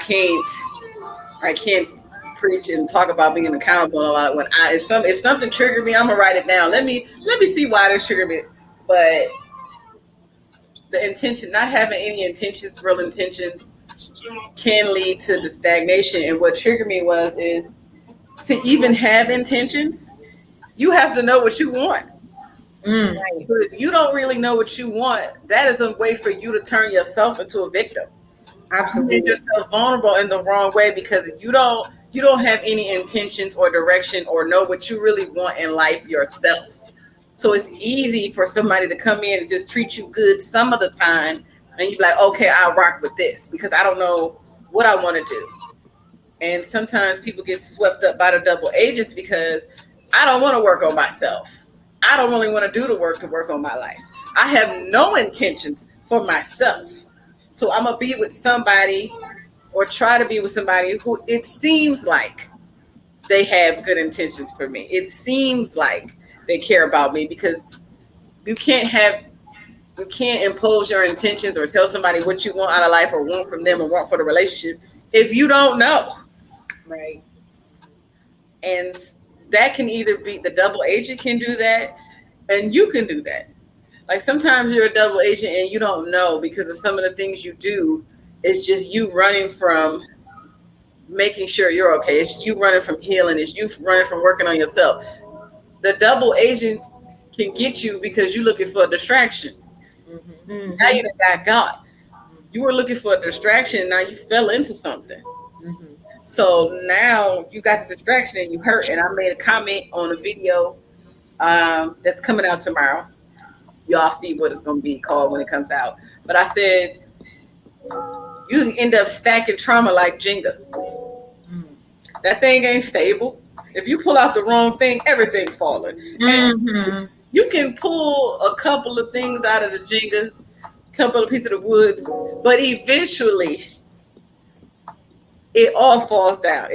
can't preach and talk about being accountable a lot. When if something triggered me, I'm gonna write it down. Let me see why this triggered me. But the intention, not having any intentions, real intentions, can lead to the stagnation. And what triggered me is to even have intentions, you have to know what you want. If you don't really know what you want, that is a way for you to turn yourself into a victim. Absolutely. You make yourself vulnerable in the wrong way because if you don't you don't have any intentions or direction or know what you really want in life yourself. So it's easy for somebody to come in and just treat you good some of the time, and you be like, okay, I'll rock with this because I don't know what I want to do. And sometimes people get swept up by the double agents because I don't want to work on myself. I don't really want to do the work to work on my life. I have no intentions for myself. So I'm going to be with somebody or try to be with somebody who it seems like they have good intentions for me. It seems like they care about me, because you can't impose your intentions or tell somebody what you want out of life or want from them or want for the relationship if you don't know. Right. And that can either be the double agent can do that, and you can do that. Like sometimes you're a double agent and you don't know because of some of the things you do. It's just you running from making sure you're okay. It's you running from healing. It's you running from working on yourself. The double agent can get you because you're looking for a distraction. Mm-hmm. Now you got. You were looking for a distraction, and now you fell into something. Mm-hmm. So now you got the distraction and you hurt. And I made a comment on a video that's coming out tomorrow. Y'all see what it's going to be called when it comes out. But I said, you can end up stacking trauma like Jenga. That thing ain't stable. If you pull out the wrong thing, everything's falling. Mm-hmm. You can pull a couple of things out of the Jenga, a couple of pieces of the woods, but eventually it all falls down.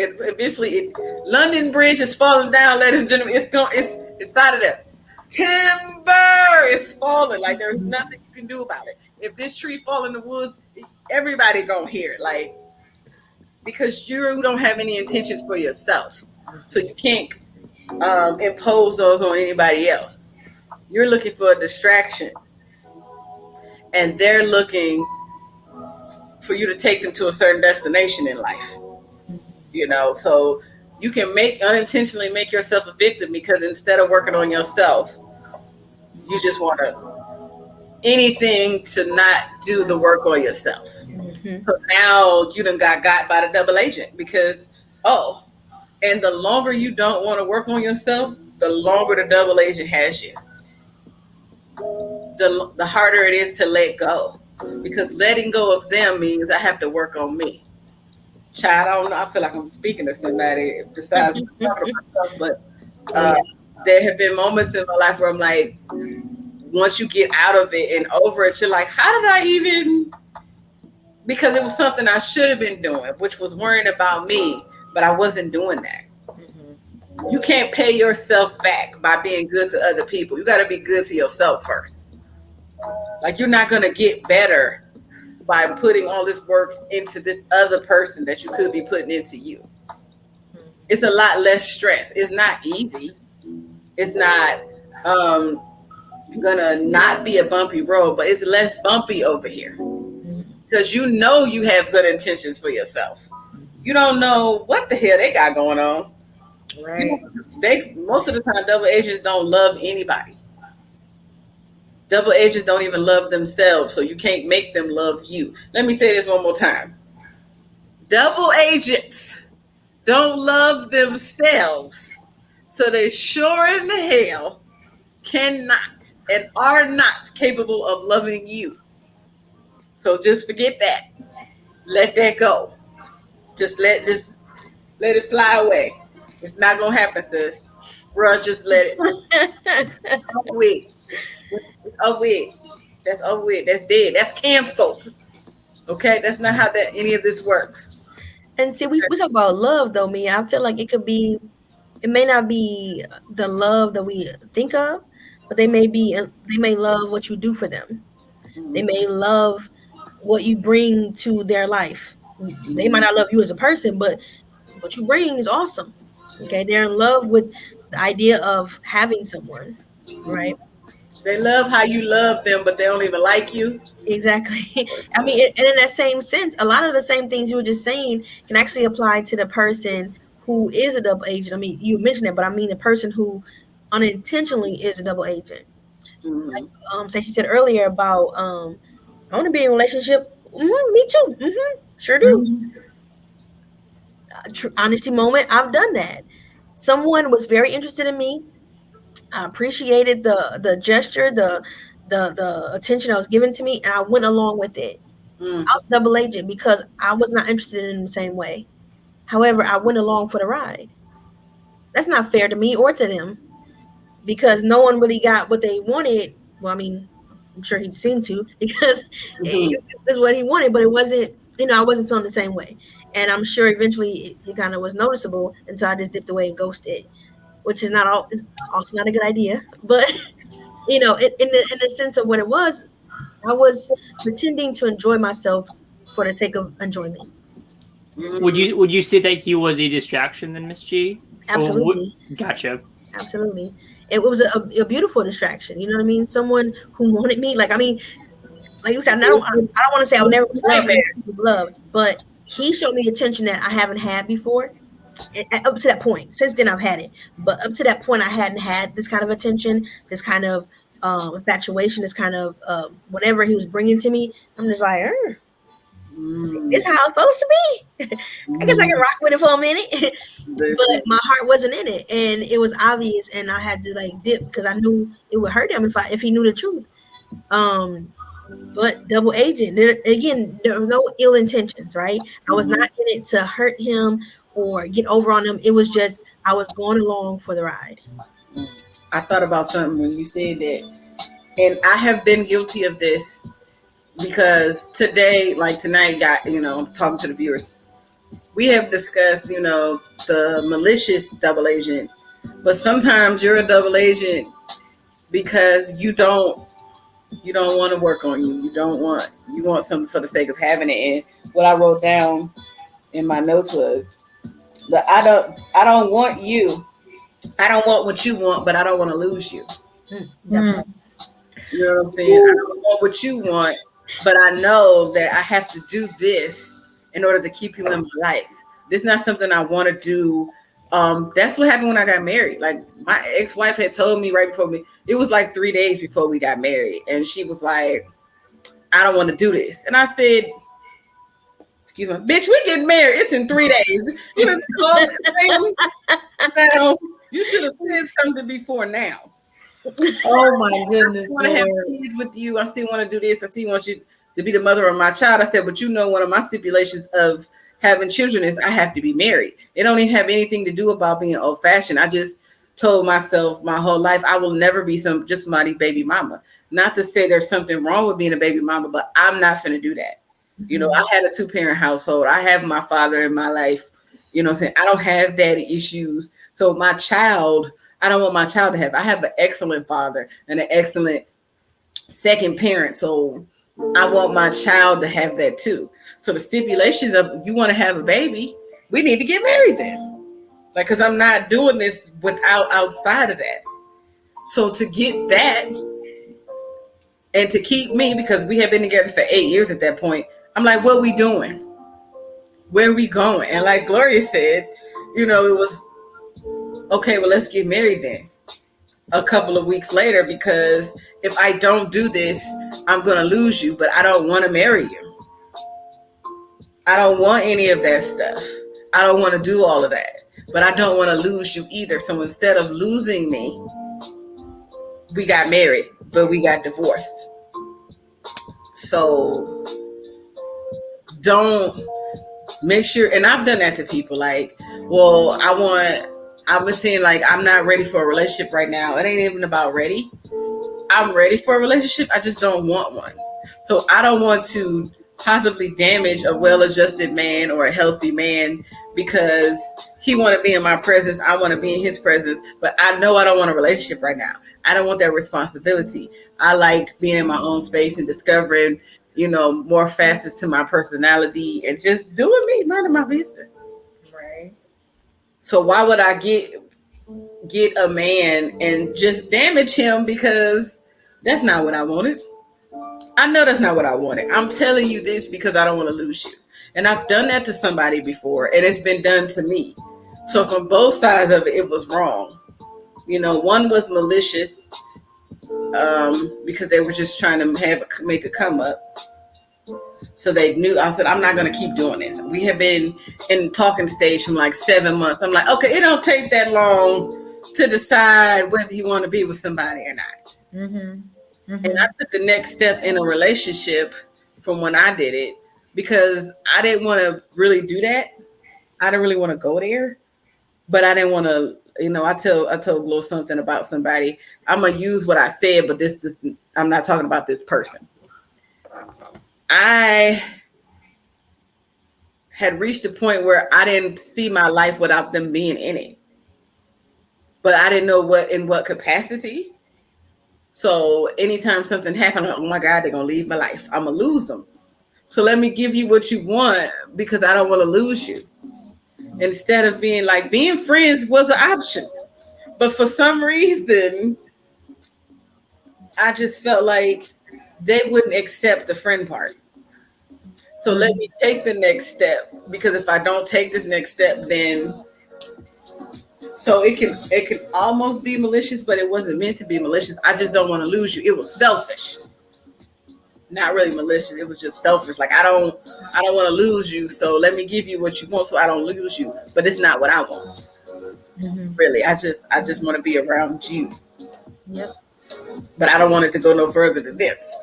London Bridge is falling down, ladies and gentlemen. It's out of there. Timber is falling. Like there's nothing you can do about it. If this tree fall in the woods, everybody gonna hear it. Like, because you don't have any intentions for yourself, so you can't impose those on anybody else. You're looking for a distraction, and they're looking for you to take them to a certain destination in life. You know, so you can unintentionally make yourself a victim, because instead of working on yourself, you just want anything to not do the work on yourself. Mm-hmm. So now you done got by the double agent because, and the longer you don't want to work on yourself, the longer the double agent has you. The harder it is to let go, because letting go of them means I have to work on me. Child, I don't know. I feel like I'm speaking to somebody besides talking to myself, but there have been moments in my life where I'm like, once you get out of it and over it, you're like, how did I even? Because it was something I should have been doing, which was worrying about me, but I wasn't doing that. Mm-hmm. You can't pay yourself back by being good to other people. You got to be good to yourself first. Like, you're not going to get better by putting all this work into this other person that you could be putting into you. It's a lot less stress. It's not easy. It's not gonna not be a bumpy road, but it's less bumpy over here because you know you have good intentions for yourself. You don't know what the hell they got going on. Right. They most of the time, double agents don't love anybody. Double agents don't even love themselves, so you can't make them love you. Let me say this one more time. Double agents don't love themselves, so they sure in the hell cannot and are not capable of loving you. So just forget that. Let that go. Just let it fly away. It's not gonna happen, sis. Bruh, just let it. Over with. That's over with. That's dead. That's canceled. Okay, that's not how any of this works. And see, we talk about love though, Mia. I feel like it may not be the love that we think of, but they may love what you do for them. Mm-hmm. They may love what you bring to their life. Mm-hmm. They might not love you as a person, but what you bring is awesome. Okay, they're in love with the idea of having someone, right? They love how you love them, but they don't even like you. Exactly. I mean, and in that same sense, a lot of the same things you were just saying can actually apply to the person who is a double agent. I mean, you mentioned it, but I mean the person who unintentionally is a double agent. Mm-hmm. Like Stacey said earlier about, I want to be in a relationship. Mm-hmm, me too. Mm-hmm, sure do. honesty moment, I've done that. Someone was very interested in me. I appreciated the gesture, the attention that was given to me, and I went along with it. I was double agent because I was not interested in the same way. However, I went along for the ride. That's not fair to me or to them because no one really got what they wanted. Well, I mean, I'm sure he seemed to because it was what he wanted, but it wasn't, I wasn't feeling the same way. And I'm sure eventually it kind of was noticeable until I just dipped away and ghosted, which is also not a good idea. But, in the sense of what it was, I was pretending to enjoy myself for the sake of enjoyment. Would you say that he was a distraction then, Miss G? Absolutely. Gotcha. Absolutely. It was a beautiful distraction. You know what I mean? Someone who wanted me. Like you said, I don't want to say I'll never be loved, but he showed me attention that I haven't had before. And up to that point. Since then, I've had it. But up to that point, I hadn't had this kind of attention, this kind of infatuation, this kind of whatever he was bringing to me. I'm just like, it's how it's supposed to be. I guess I can rock with it for a minute. But my heart wasn't in it. And it was obvious. And I had to dip because I knew it would hurt him if he knew the truth. But double agent, there were no ill intentions, right? I was not in it to hurt him or get over on him. It was just I was going along for the ride. I thought about something when you said that, and I have been guilty of this because today, tonight, talking to the viewers, we have discussed, the malicious double agents, but sometimes you're a double agent because you don't want to work on you. You want something for the sake of having it. And what I wrote down in my notes was that I don't want you. I don't want what you want, but I don't want to lose you. You know what I'm saying? I don't want what you want, but I know that I have to do this in order to keep you in my life. This is not something I want to do. That's what happened when I got married. My ex-wife had told me right before it was 3 days before we got married. And she was like, I don't want to do this. And I said, excuse me, bitch, we get married. It's in 3 days. You should have said something before now. Oh my goodness. I want to have kids with you. I still want to do this. I still want you to be the mother of my child. I said, but one of my stipulations of having children is I have to be married. It don't even have anything to do about being old fashioned. I just told myself my whole life, I will never be just somebody's baby mama. Not to say there's something wrong with being a baby mama, but I'm not finna do that. I had a 2-parent household. I have my father in my life. You know what I'm saying? I don't have daddy issues. So my child, I don't want my child to have. I have an excellent father and an excellent second parent. So I want my child to have that too. So the stipulations of you want to have a baby, we need to get married then. Because I'm not doing this outside of that. So to get that and to keep me, because we have been together for 8 years at that point, I'm like, what are we doing? Where are we going? And like Gloria said, it was, okay, well, let's get married then. A couple of weeks later, because if I don't do this, I'm going to lose you, but I don't want to marry you. I don't want any of that stuff. I don't want to do all of that, but I don't want to lose you either. So instead of losing me, we got married, but we got divorced. So don't make sure, and I've done that to people I was saying I'm not ready for a relationship right now. It ain't even about ready. I'm ready for a relationship. I just don't want one. So I don't want to possibly damage a well-adjusted man or a healthy man because he want to be in my presence. I want to be in his presence, but I know I don't want a relationship right now. I don't want that responsibility. I like being in my own space and discovering, more facets to my personality and just doing me, minding my business. Right. So why would I get a man and just damage him because that's not what I wanted? I know that's not what I wanted. I'm telling you this because I don't want to lose you. And I've done that to somebody before, and it's been done to me. So from both sides of it, it was wrong. One was malicious because they were just trying to make a come up. So they knew. I said, I'm not going to keep doing this. We have been in talking stage from like 7 months. I'm like, okay, it don't take that long to decide whether you want to be with somebody or not. Mm-hmm. Mm-hmm. And I took the next step in a relationship from when I did it because I didn't want to really do that. I didn't really want to go there, but I didn't want to, I told Glo something about somebody. I'm going to use what I said, but this, I'm not talking about this person. I had reached a point where I didn't see my life without them being in it, but I didn't know in what capacity. So anytime something happened, I'm like, oh my God, they're going to leave my life. I'm going to lose them. So let me give you what you want because I don't want to lose you. Instead of being friends was an option. But for some reason, I just felt like they wouldn't accept the friend part. So let me take the next step, because if I don't take this next step, then so it can almost be malicious, but it wasn't meant to be malicious. I just don't want to lose you. It was selfish. Not really malicious. It was just selfish. Like I don't want to lose you. So let me give you what you want so I don't lose you. But it's not what I want. Mm-hmm. Really. I just want to be around you. Yep. But I don't want it to go no further than this.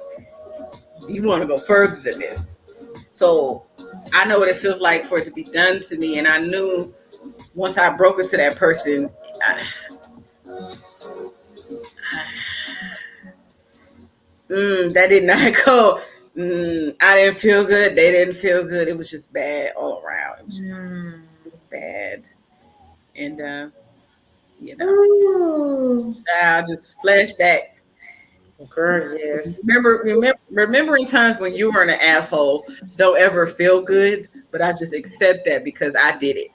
You want to go further than this. So I know what it feels like for it to be done to me. And I knew once I broke into that person, that did not go. I didn't feel good. They didn't feel good. It was just bad all around. It was bad. And, I just flash back. Girl, yes. Remembering times when you were an asshole don't ever feel good, but I just accept that because I did it.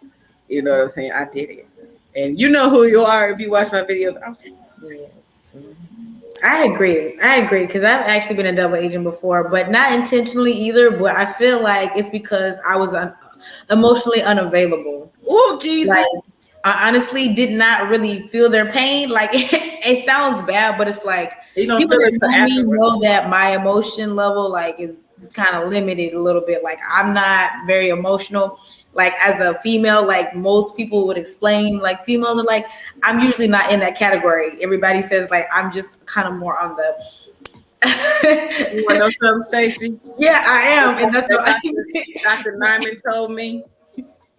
You know what I'm saying? I did it. And you know who you are if you watch my videos. I agree because I've actually been a double agent before, but not intentionally either. But I feel like it's because I was emotionally unavailable. Oh, Jesus. Like, I honestly did not really feel their pain. Like it sounds bad, but it's like people that know me know that my emotion level is kind of limited a little bit. Like I'm not very emotional. Like as a female, like most people would explain, like females are like, I'm usually not in that category. Everybody says like I'm just kind of more on the. You want to know something, Stacey? Yeah, I am, and that's what Dr. Nyman told me.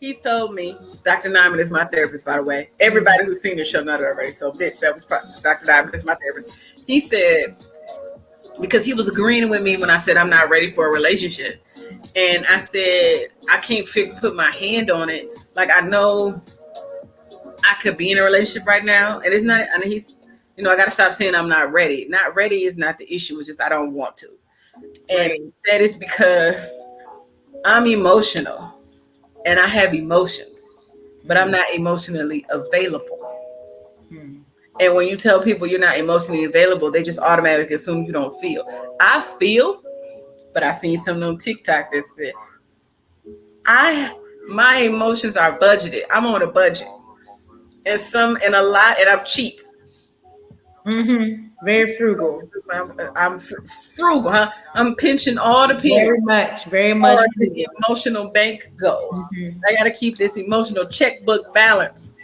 He told me, Dr. Nyman is my therapist, by the way. Everybody who's seen the show knows it already. So, bitch, that was Dr. Nyman is my therapist. He said, because he was agreeing with me when I said I'm not ready for a relationship. And I said, I can't put my hand on it. Like, I know I could be in a relationship right now. And it's not, and he's, I got to stop saying I'm not ready. Not ready is not the issue. It's just I don't want to. And that is because I'm emotional. And I have emotions, but I'm not emotionally available. And when you tell people you're not emotionally available, they just automatically assume you don't feel. I feel, but I seen something on TikTok that said, my emotions are budgeted. I'm on a budget. And I'm cheap. Mm-hmm. Very frugal. I'm frugal, huh? I'm pinching all the pennies. Very much. The emotional bank goes. Mm-hmm. I got to keep this emotional checkbook balanced.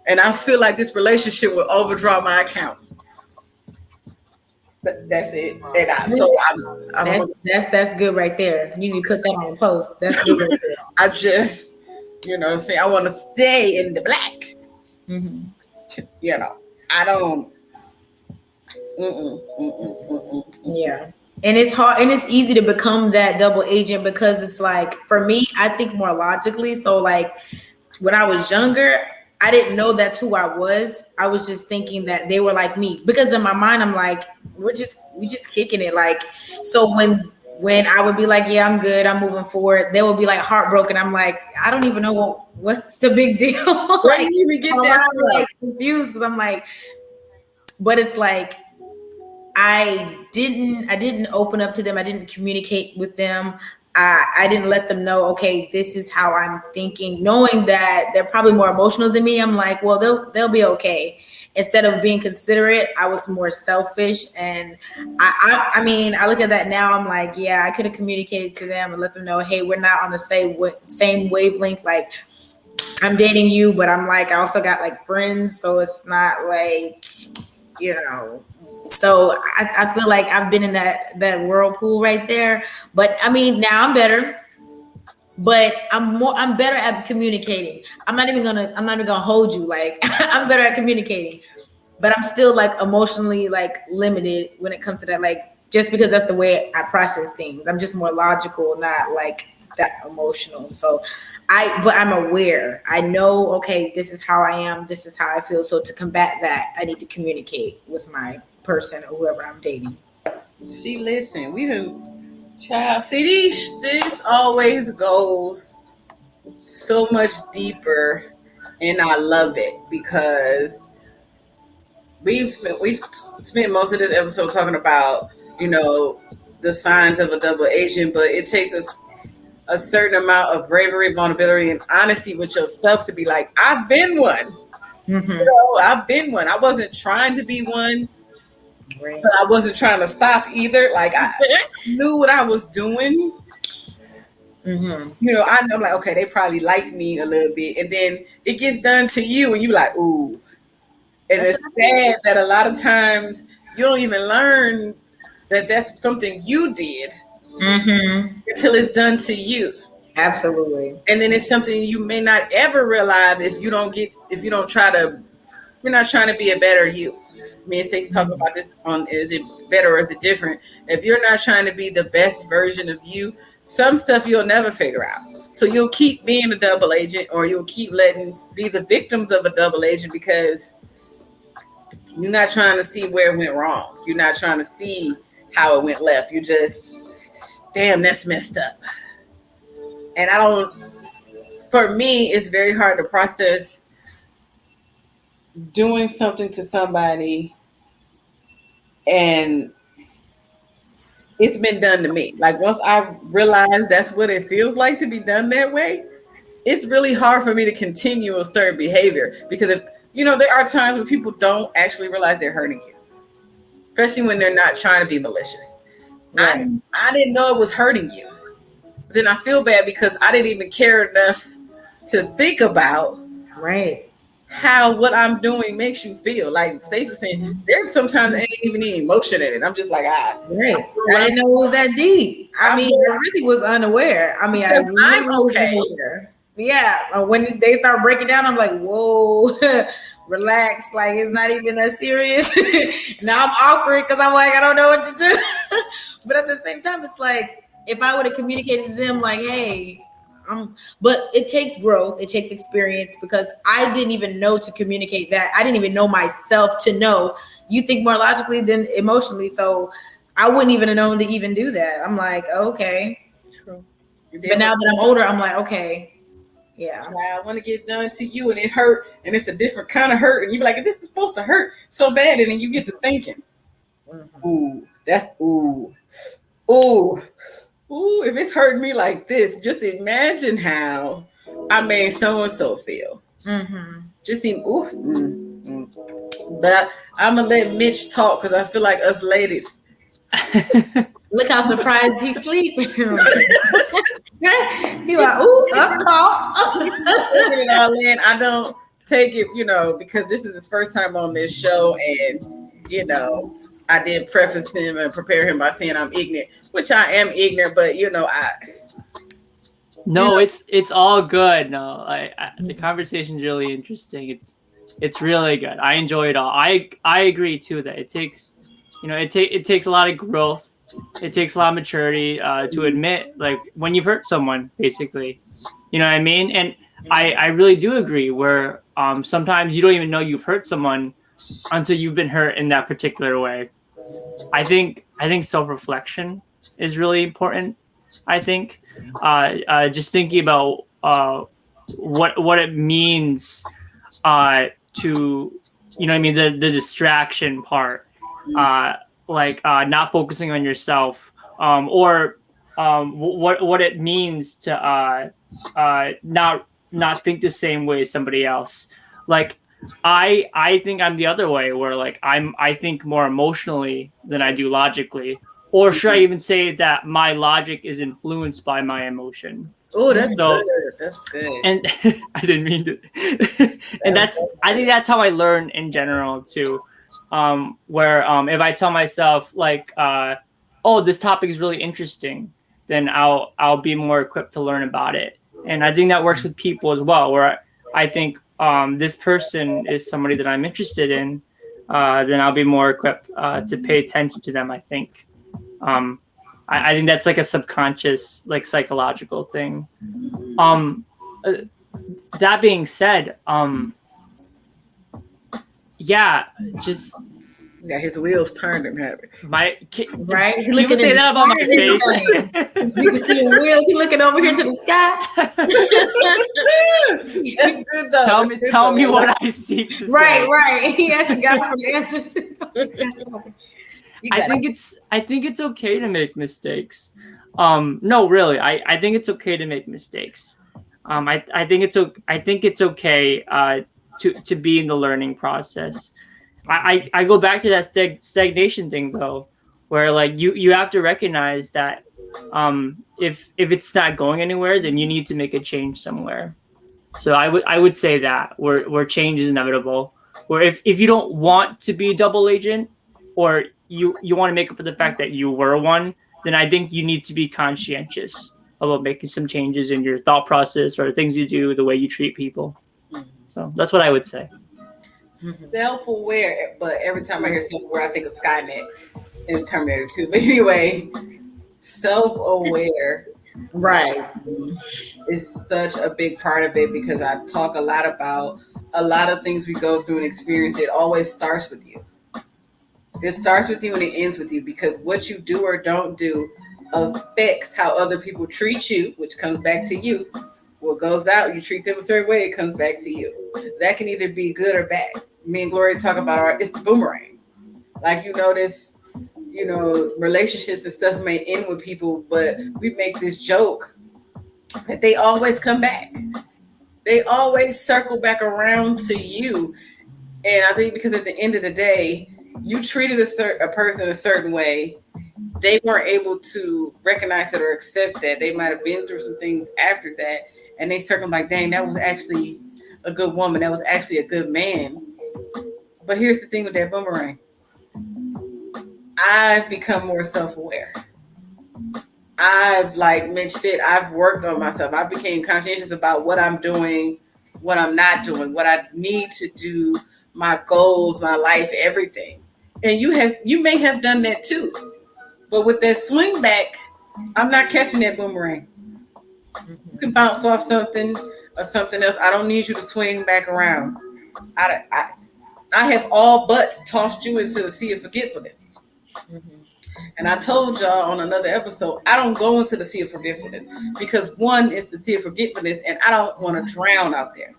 And I feel like this relationship will overdraw my account. That's it. And that's good right there. You need to put that on a post. That's good right there. I just, I want to stay in the black. Mm-hmm. I don't. Yeah. And it's hard and it's easy to become that double agent because it's like, for me, I think more logically. So like when I was younger, I didn't know that's who I was. I was just thinking that they were like me because in my mind, I'm like, we just kicking it. Like, so when I would be like, yeah, I'm good, I'm moving forward, they would be like heartbroken. I'm like, I don't even know what's the big deal. Like, you even get that? I'm like confused because I'm like, but it's like, I didn't open up to them. I didn't communicate with them. I didn't let them know, okay, this is how I'm thinking, knowing that they're probably more emotional than me. I'm like, well, they'll be okay. Instead of being considerate, I was more selfish. And I mean, I look at that now, I'm like, yeah, I could have communicated to them and let them know, hey, we're not on the same wavelength. Like, I'm dating you, but I'm like, I also got like friends. So it's not like, you know. So I feel like I've been in that whirlpool right there. But I mean, now I'm better. But I'm better at communicating. I'm not even gonna hold you. Like, I'm better at communicating. But I'm still like emotionally like limited when it comes to that. Like, just because that's the way I process things. I'm just more logical, not like that emotional. So but I'm aware. I know, okay, this is how I am, this is how I feel. So to combat that, I need to communicate with my person or whoever I'm dating. See, listen, we done, child. See, this always goes so much deeper, and I love it because we spent most of this episode talking about, you know, the signs of a double agent, but it takes us a certain amount of bravery, vulnerability, and honesty with yourself to be like, I've been one. Mm-hmm. You know, I've been one. I wasn't trying to be one, right, but I wasn't trying to stop either. Like, I knew what I was doing. Mm-hmm. You know, I'm like, okay, they probably like me a little bit, and then it gets done to you, and you like, ooh. And it's sad that a lot of times you don't even learn that that's something you did. Mm-hmm. Until it's done to you. Absolutely. And then it's something you may not ever realize if you don't try to, you're not trying to be a better you. Me and Stacey talk about this on, is it better or is it different? If you're not trying to be the best version of you, some stuff you'll never figure out. So you'll keep being a double agent, or you'll keep be the victims of a double agent because you're not trying to see where it went wrong. You're not trying to see how it went left. You just, damn, that's messed up. And for me, it's very hard to process doing something to somebody and it's been done to me. Like, once I realize that's what it feels like to be done that way, it's really hard for me to continue a certain behavior because if, you know, there are times when people don't actually realize they're hurting you, especially when they're not trying to be malicious. Right. I didn't know it was hurting you. Then I feel bad because I didn't even care enough to think about how what I'm doing makes you feel. Like Stacey was saying, there's sometimes ain't even any emotion in it. I'm just like, I didn't know it was that deep. I mean, I really was unaware. I mean, I'm okay. Yeah, when they start breaking down, I'm like, whoa, relax. Like, it's not even that serious. Now I'm awkward because I'm like, I don't know what to do. But at the same time, it's like, if I would have communicated to them like, hey, but it takes growth, it takes experience, because I didn't even know to communicate that. I didn't even know myself to know. You think more logically than emotionally, so I wouldn't even have known to even do that. I'm like, okay. True. But now that I'm older, I'm like, okay, yeah. I want to get done to you, and it hurt, and it's a different kind of hurt, and you be like, this is supposed to hurt so bad, and then you get to thinking, ooh, that's ooh. If it's hurting me like this, just imagine how I made so-and-so feel. Mm-hmm. Just see, But I'm going to let Mitch talk because I feel like us ladies. Look how surprised he's sleeping. He's like, ooh, I'm caught. I don't take it, because this is his first time on this show, and, I did preface him and prepare him by saying I'm ignorant, which I am ignorant, but No, it's all good. No, the conversation's really interesting. It's really good. I enjoy it all. I agree too that it takes, it takes a lot of growth. It takes a lot of maturity to admit, like, when you've hurt someone, basically. You know what I mean? And I really do agree where sometimes you don't even know you've hurt someone until you've been hurt in that particular way. I think self-reflection is really important. I think just thinking about what it means to, the distraction part, like not focusing on yourself, or what it means to not think the same way as somebody else. Like I think I'm the other way, where like I think more emotionally than I do logically. Or should I even say that my logic is influenced by my emotion? Oh, that's good. That's good. And I didn't mean to. And I think that's how I learn in general too. Where if I tell myself like, oh, this topic is really interesting, then I'll be more equipped to learn about it. And I think that works with people as well, where I think this person is somebody that I'm interested in, then I'll be more equipped to pay attention to them, I think. I think that's like a subconscious, like psychological thing. That being said, yeah, just got his wheels turned and having right. Right? Can you say that about my face? You can see the wheels. He looking over here to the sky. That's good though. Tell me what I seek to say. Right. He has a guy from answers. I think it's okay to make mistakes. No, really, I think it's okay to make mistakes. I think it's okay to be in the learning process. I go back to that stagnation thing though, where like you have to recognize that if it's not going anywhere, then you need to make a change somewhere. So I would say that where change is inevitable. Where if you don't want to be a double agent, or you want to make up for the fact that you were one, then I think you need to be conscientious about making some changes in your thought process or things you do, the way you treat people. So that's what I would say. Self-aware, but every time I hear self-aware, I think of Skynet and Terminator 2. But anyway, self-aware, Right, is such a big part of it, because I talk a lot about a lot of things we go through and experience. It always starts with you. It starts with you and it ends with you, because what you do or don't do affects how other people treat you, which comes back to you. What goes out, you treat them a certain way, it comes back to you. That can either be good or bad. Me and Gloria talk about it's the boomerang. Like, you notice, relationships and stuff may end with people, but we make this joke that they always come back. They always circle back around to you. And I think because at the end of the day, you treated a person a certain way, they weren't able to recognize it or accept that. They might have been through some things after that, and they circle like, dang, that was actually a good woman. That was actually a good man. But here's the thing with that boomerang. I've become more self-aware. I've, like Mitch said, I've worked on myself. I became conscientious about what I'm doing, what I'm not doing, what I need to do, my goals, my life, everything. And you may have done that too. But with that swing back, I'm not catching that boomerang. You can bounce off something or something else. I don't need you to swing back around. I have all but tossed you into the sea of forgetfulness. And I told y'all on another episode, I don't go into the sea of forgetfulness, because one is the sea of forgetfulness, and I don't want to drown out there.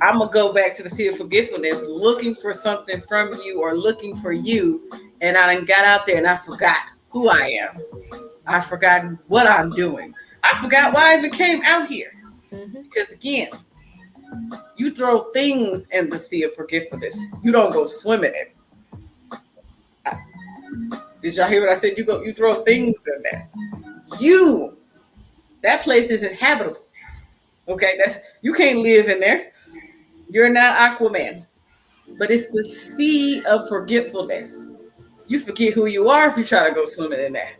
I'm going to go back to the sea of forgetfulness looking for something from you or looking for you. And I done got out there and I forgot who I am. I forgot what I'm doing. I forgot why I even came out here. Because again, you throw things in the sea of forgetfulness. You don't go swim in it. Did y'all hear what I said? You throw things in there. That place isn't habitable. Okay, you can't live in there. You're not Aquaman, but it's the sea of forgetfulness. You forget who you are if you try to go swimming in that.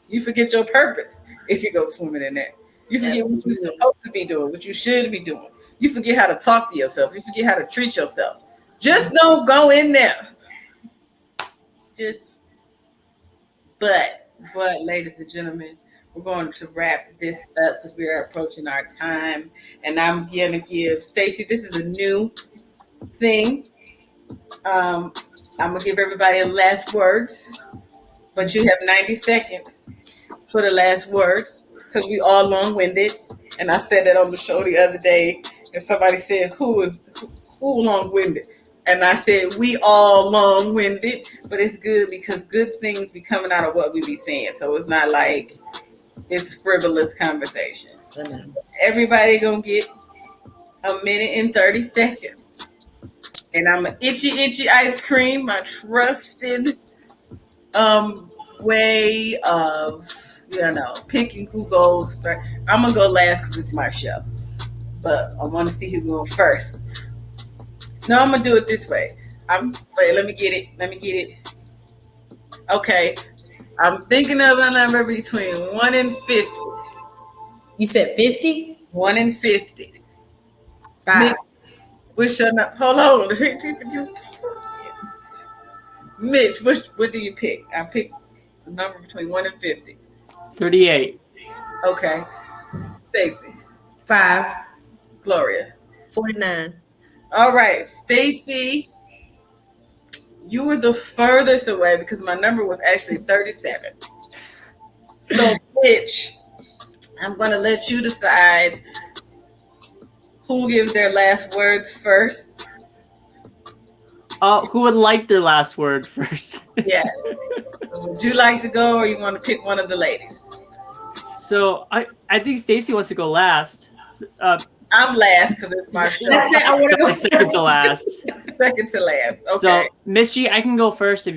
You forget your purpose if you go swimming in that. You forget what you're supposed to be doing, what you should be doing. You forget how to talk to yourself. You forget how to treat yourself. Just don't go in there. But ladies and gentlemen, we're going to wrap this up because we are approaching our time. And I'm going to give Stacey, this is a new thing. I'm going to give everybody the last words, but you have 90 seconds for the last words because we all long-winded. And I said that on the show the other day, and somebody said, who long-winded? And I said we all long-winded, but it's good because good things be coming out of what we be saying. So it's not like it's frivolous conversation. Everybody gonna get a minute and 30 seconds. And I'm an itchy ice cream, my trusted way of, picking who goes first. I'm gonna go last because it's my show. But I want to see who goes first. No, I'm gonna do it this way. Wait, let me get it. Okay. I'm thinking of a number between 1 and 50. You said 50? 1 and 50. 5. Which your number? Hold on. Mitch, what do you pick? I pick a number between 1 and 50. 38. Okay. Stacy. 5. Gloria. 49. All right, Stacy, you were the furthest away because my number was actually 37. So, Mitch, I'm going to let you decide who gives their last words first. Who would like their last word first? Yes. Would you like to go, or you want to pick one of the ladies? So I think Stacy wants to go last. I'm last because it's my show. I want to go second to last. Second to last. Okay. So, Miss G, I can go first if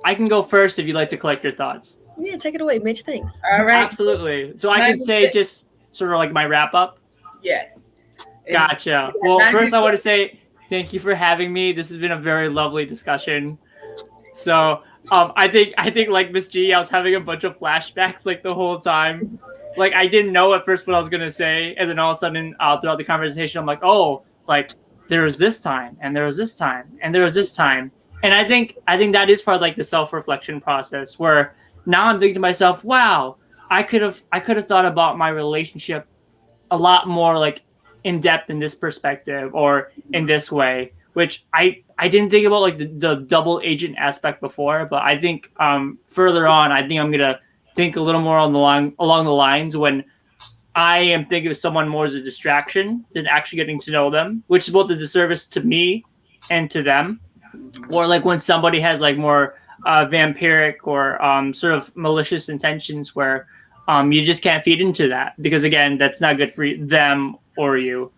you'd like to collect your thoughts. Yeah, take it away, Mitch. Thanks. All right. Absolutely. So I can say just sort of like my wrap up. Yes. Gotcha. Well, first I want to say thank you for having me. This has been a very lovely discussion. So I think like Miss G, I was having a bunch of flashbacks like the whole time. Like I didn't know at first what I was gonna say, and then all of a sudden throughout the conversation, I'm like, oh, like there was this time, and there was this time, and there was this time, and I think that is part of like the self-reflection process where now I'm thinking to myself, wow, I could have thought about my relationship a lot more like in depth in this perspective or in this way, which I didn't think about like the double agent aspect before, but I think further on, I think I'm gonna think a little more along the lines when I am thinking of someone more as a distraction than actually getting to know them, which is both a disservice to me and to them. Or like when somebody has like more vampiric or sort of malicious intentions where you just can't feed into that because again, that's not good for them or you.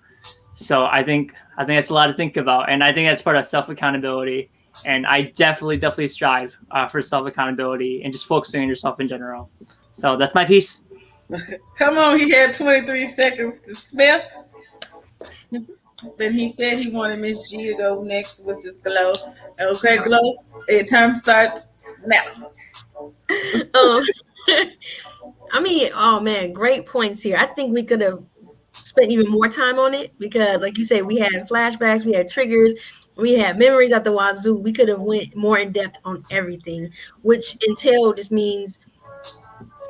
So I think that's a lot to think about, and I think that's part of self accountability. And I definitely strive for self accountability and just focusing on yourself in general. So that's my piece. Come on, he had 23 seconds to spare. Then he said he wanted Miss G to go next with his Glow. Okay, Glow, time starts now. I mean, oh man, great points here. I think we could have spent even more time on it because, like you said, we had flashbacks, we had triggers, we had memories at the wazoo. We could have went more in depth on everything, which entail just means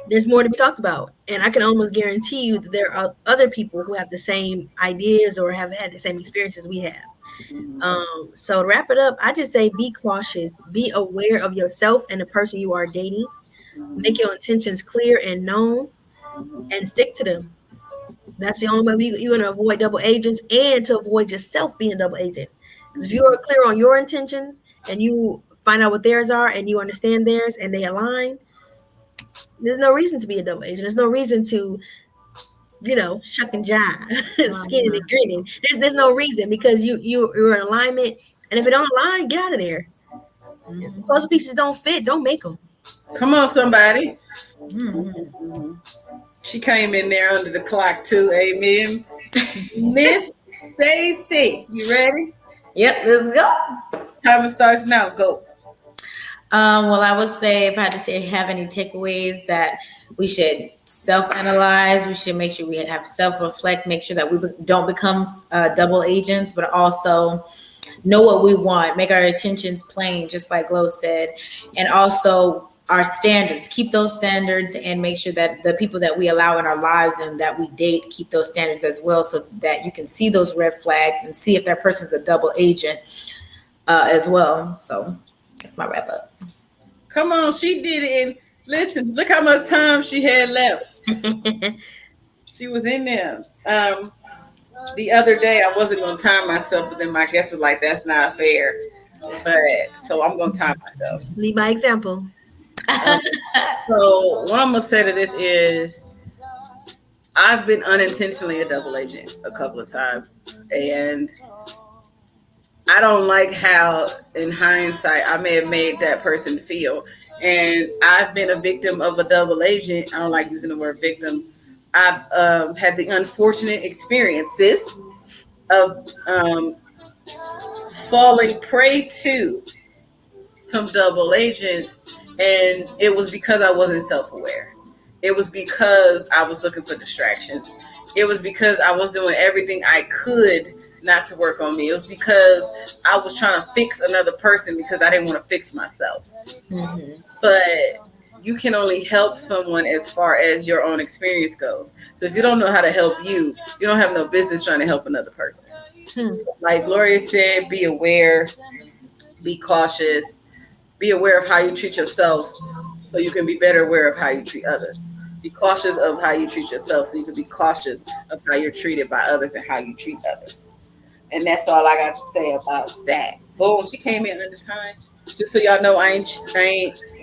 there's more to be talked about. And I can almost guarantee you that there are other people who have the same ideas or have had the same experiences we have. So to wrap it up, I just say be cautious, be aware of yourself and the person you are dating. Make your intentions clear and known and stick to them. That's the only way you're going to avoid double agents and to avoid yourself being a double agent. Because if you are clear on your intentions and you find out what theirs are and you understand theirs and they align, there's no reason to be a double agent. There's no reason to, shuck and jive, skinning and grinning. There's no reason because you're in alignment. And if it don't align, get out of there. Puzzle pieces don't fit. Don't make them. Come on, somebody. Mm-hmm. She came in there under the clock too. Amen. Miss Stacy, you ready? Yep, let's go. Time starts now. Go. Well, I would say if I had to have any takeaways that we should self-analyze, we should make sure we have self-reflect, make sure that we don't become double agents, but also know what we want, make our intentions plain, just like Glow said, and also our standards, keep those standards and make sure that the people that we allow in our lives and that we date keep those standards as well so that you can see those red flags and see if that person's a double agent as well. So that's my wrap up. Come on, she did it. And listen, look how much time she had left. She was in there. the other day I wasn't gonna time myself, but then my guest was like, "That's not fair." But so I'm gonna time myself. Lead by example. So what I'm gonna say to this is, I've been unintentionally a double agent a couple of times, and I don't like how, in hindsight, I may have made that person feel. And I've been a victim of a double agent. I don't like using the word victim. I've had the unfortunate experiences of falling prey to some double agents, and it was because I wasn't self-aware. It was because I was looking for distractions. It was because I was doing everything I could not to work on me. It was because I was trying to fix another person because I didn't want to fix myself. Mm-hmm. But you can only help someone as far as your own experience goes. So if you don't know how to help you, you don't have no business trying to help another person. So like Gloria said, be aware, be cautious, be aware of how you treat yourself so you can be better aware of how you treat others. Be cautious of how you treat yourself so you can be cautious of how you're treated by others and how you treat others. And that's all I got to say about that. Boom, she came in under time. Just so y'all know, I ain't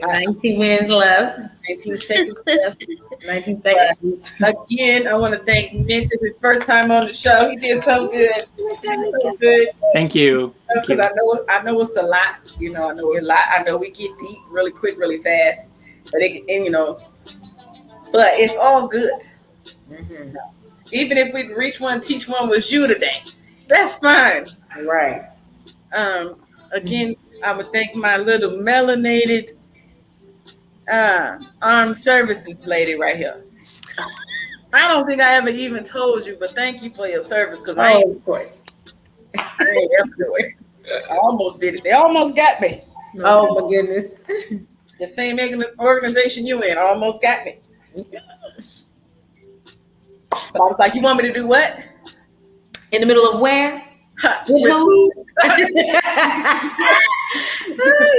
19 minutes left. 19 seconds left. 19 seconds. Again, I want to thank Mitch. It's his first time on the show. He did so good. So good. Thank you. Because I know it's a lot. You know, I know it's a lot. I know we get deep really quick, really fast. But but it's all good. Mm-hmm. Even if we reach one, teach one was you today. That's fine. Right. Again, I would thank my little melanated armed services lady right here. I don't think I ever even told you, but thank you for your service, because of course. I ain't ever do it. I almost did it. They almost got me. Oh my goodness. The same organization you in almost got me. But I was like, you want me to do what? In the middle of where? With who?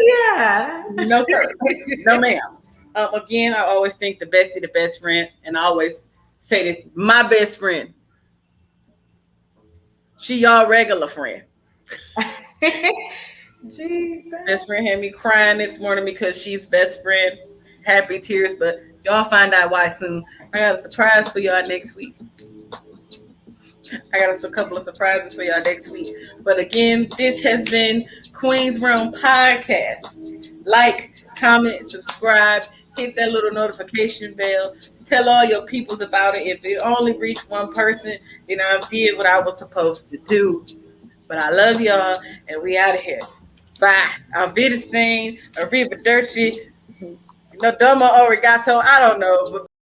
Yeah. No, sir. No, ma'am. Again, I always think the bestie, the best friend, and I always say this: my best friend. She y'all regular friend. Jesus. Best friend had me crying this morning because she's best friend. Happy tears, but y'all find out why soon. I got a surprise for y'all next week. I got a couple of surprises for y'all next week. But again, this has been Queen's Realm Podcast. Like, comment, subscribe, hit that little notification bell. Tell all your peoples about it. If it only reached one person, then I did what I was supposed to do. But I love y'all, and we out of here. Bye. Auf Wiedersehen, arrivederci, no domo arigato, I don't know, but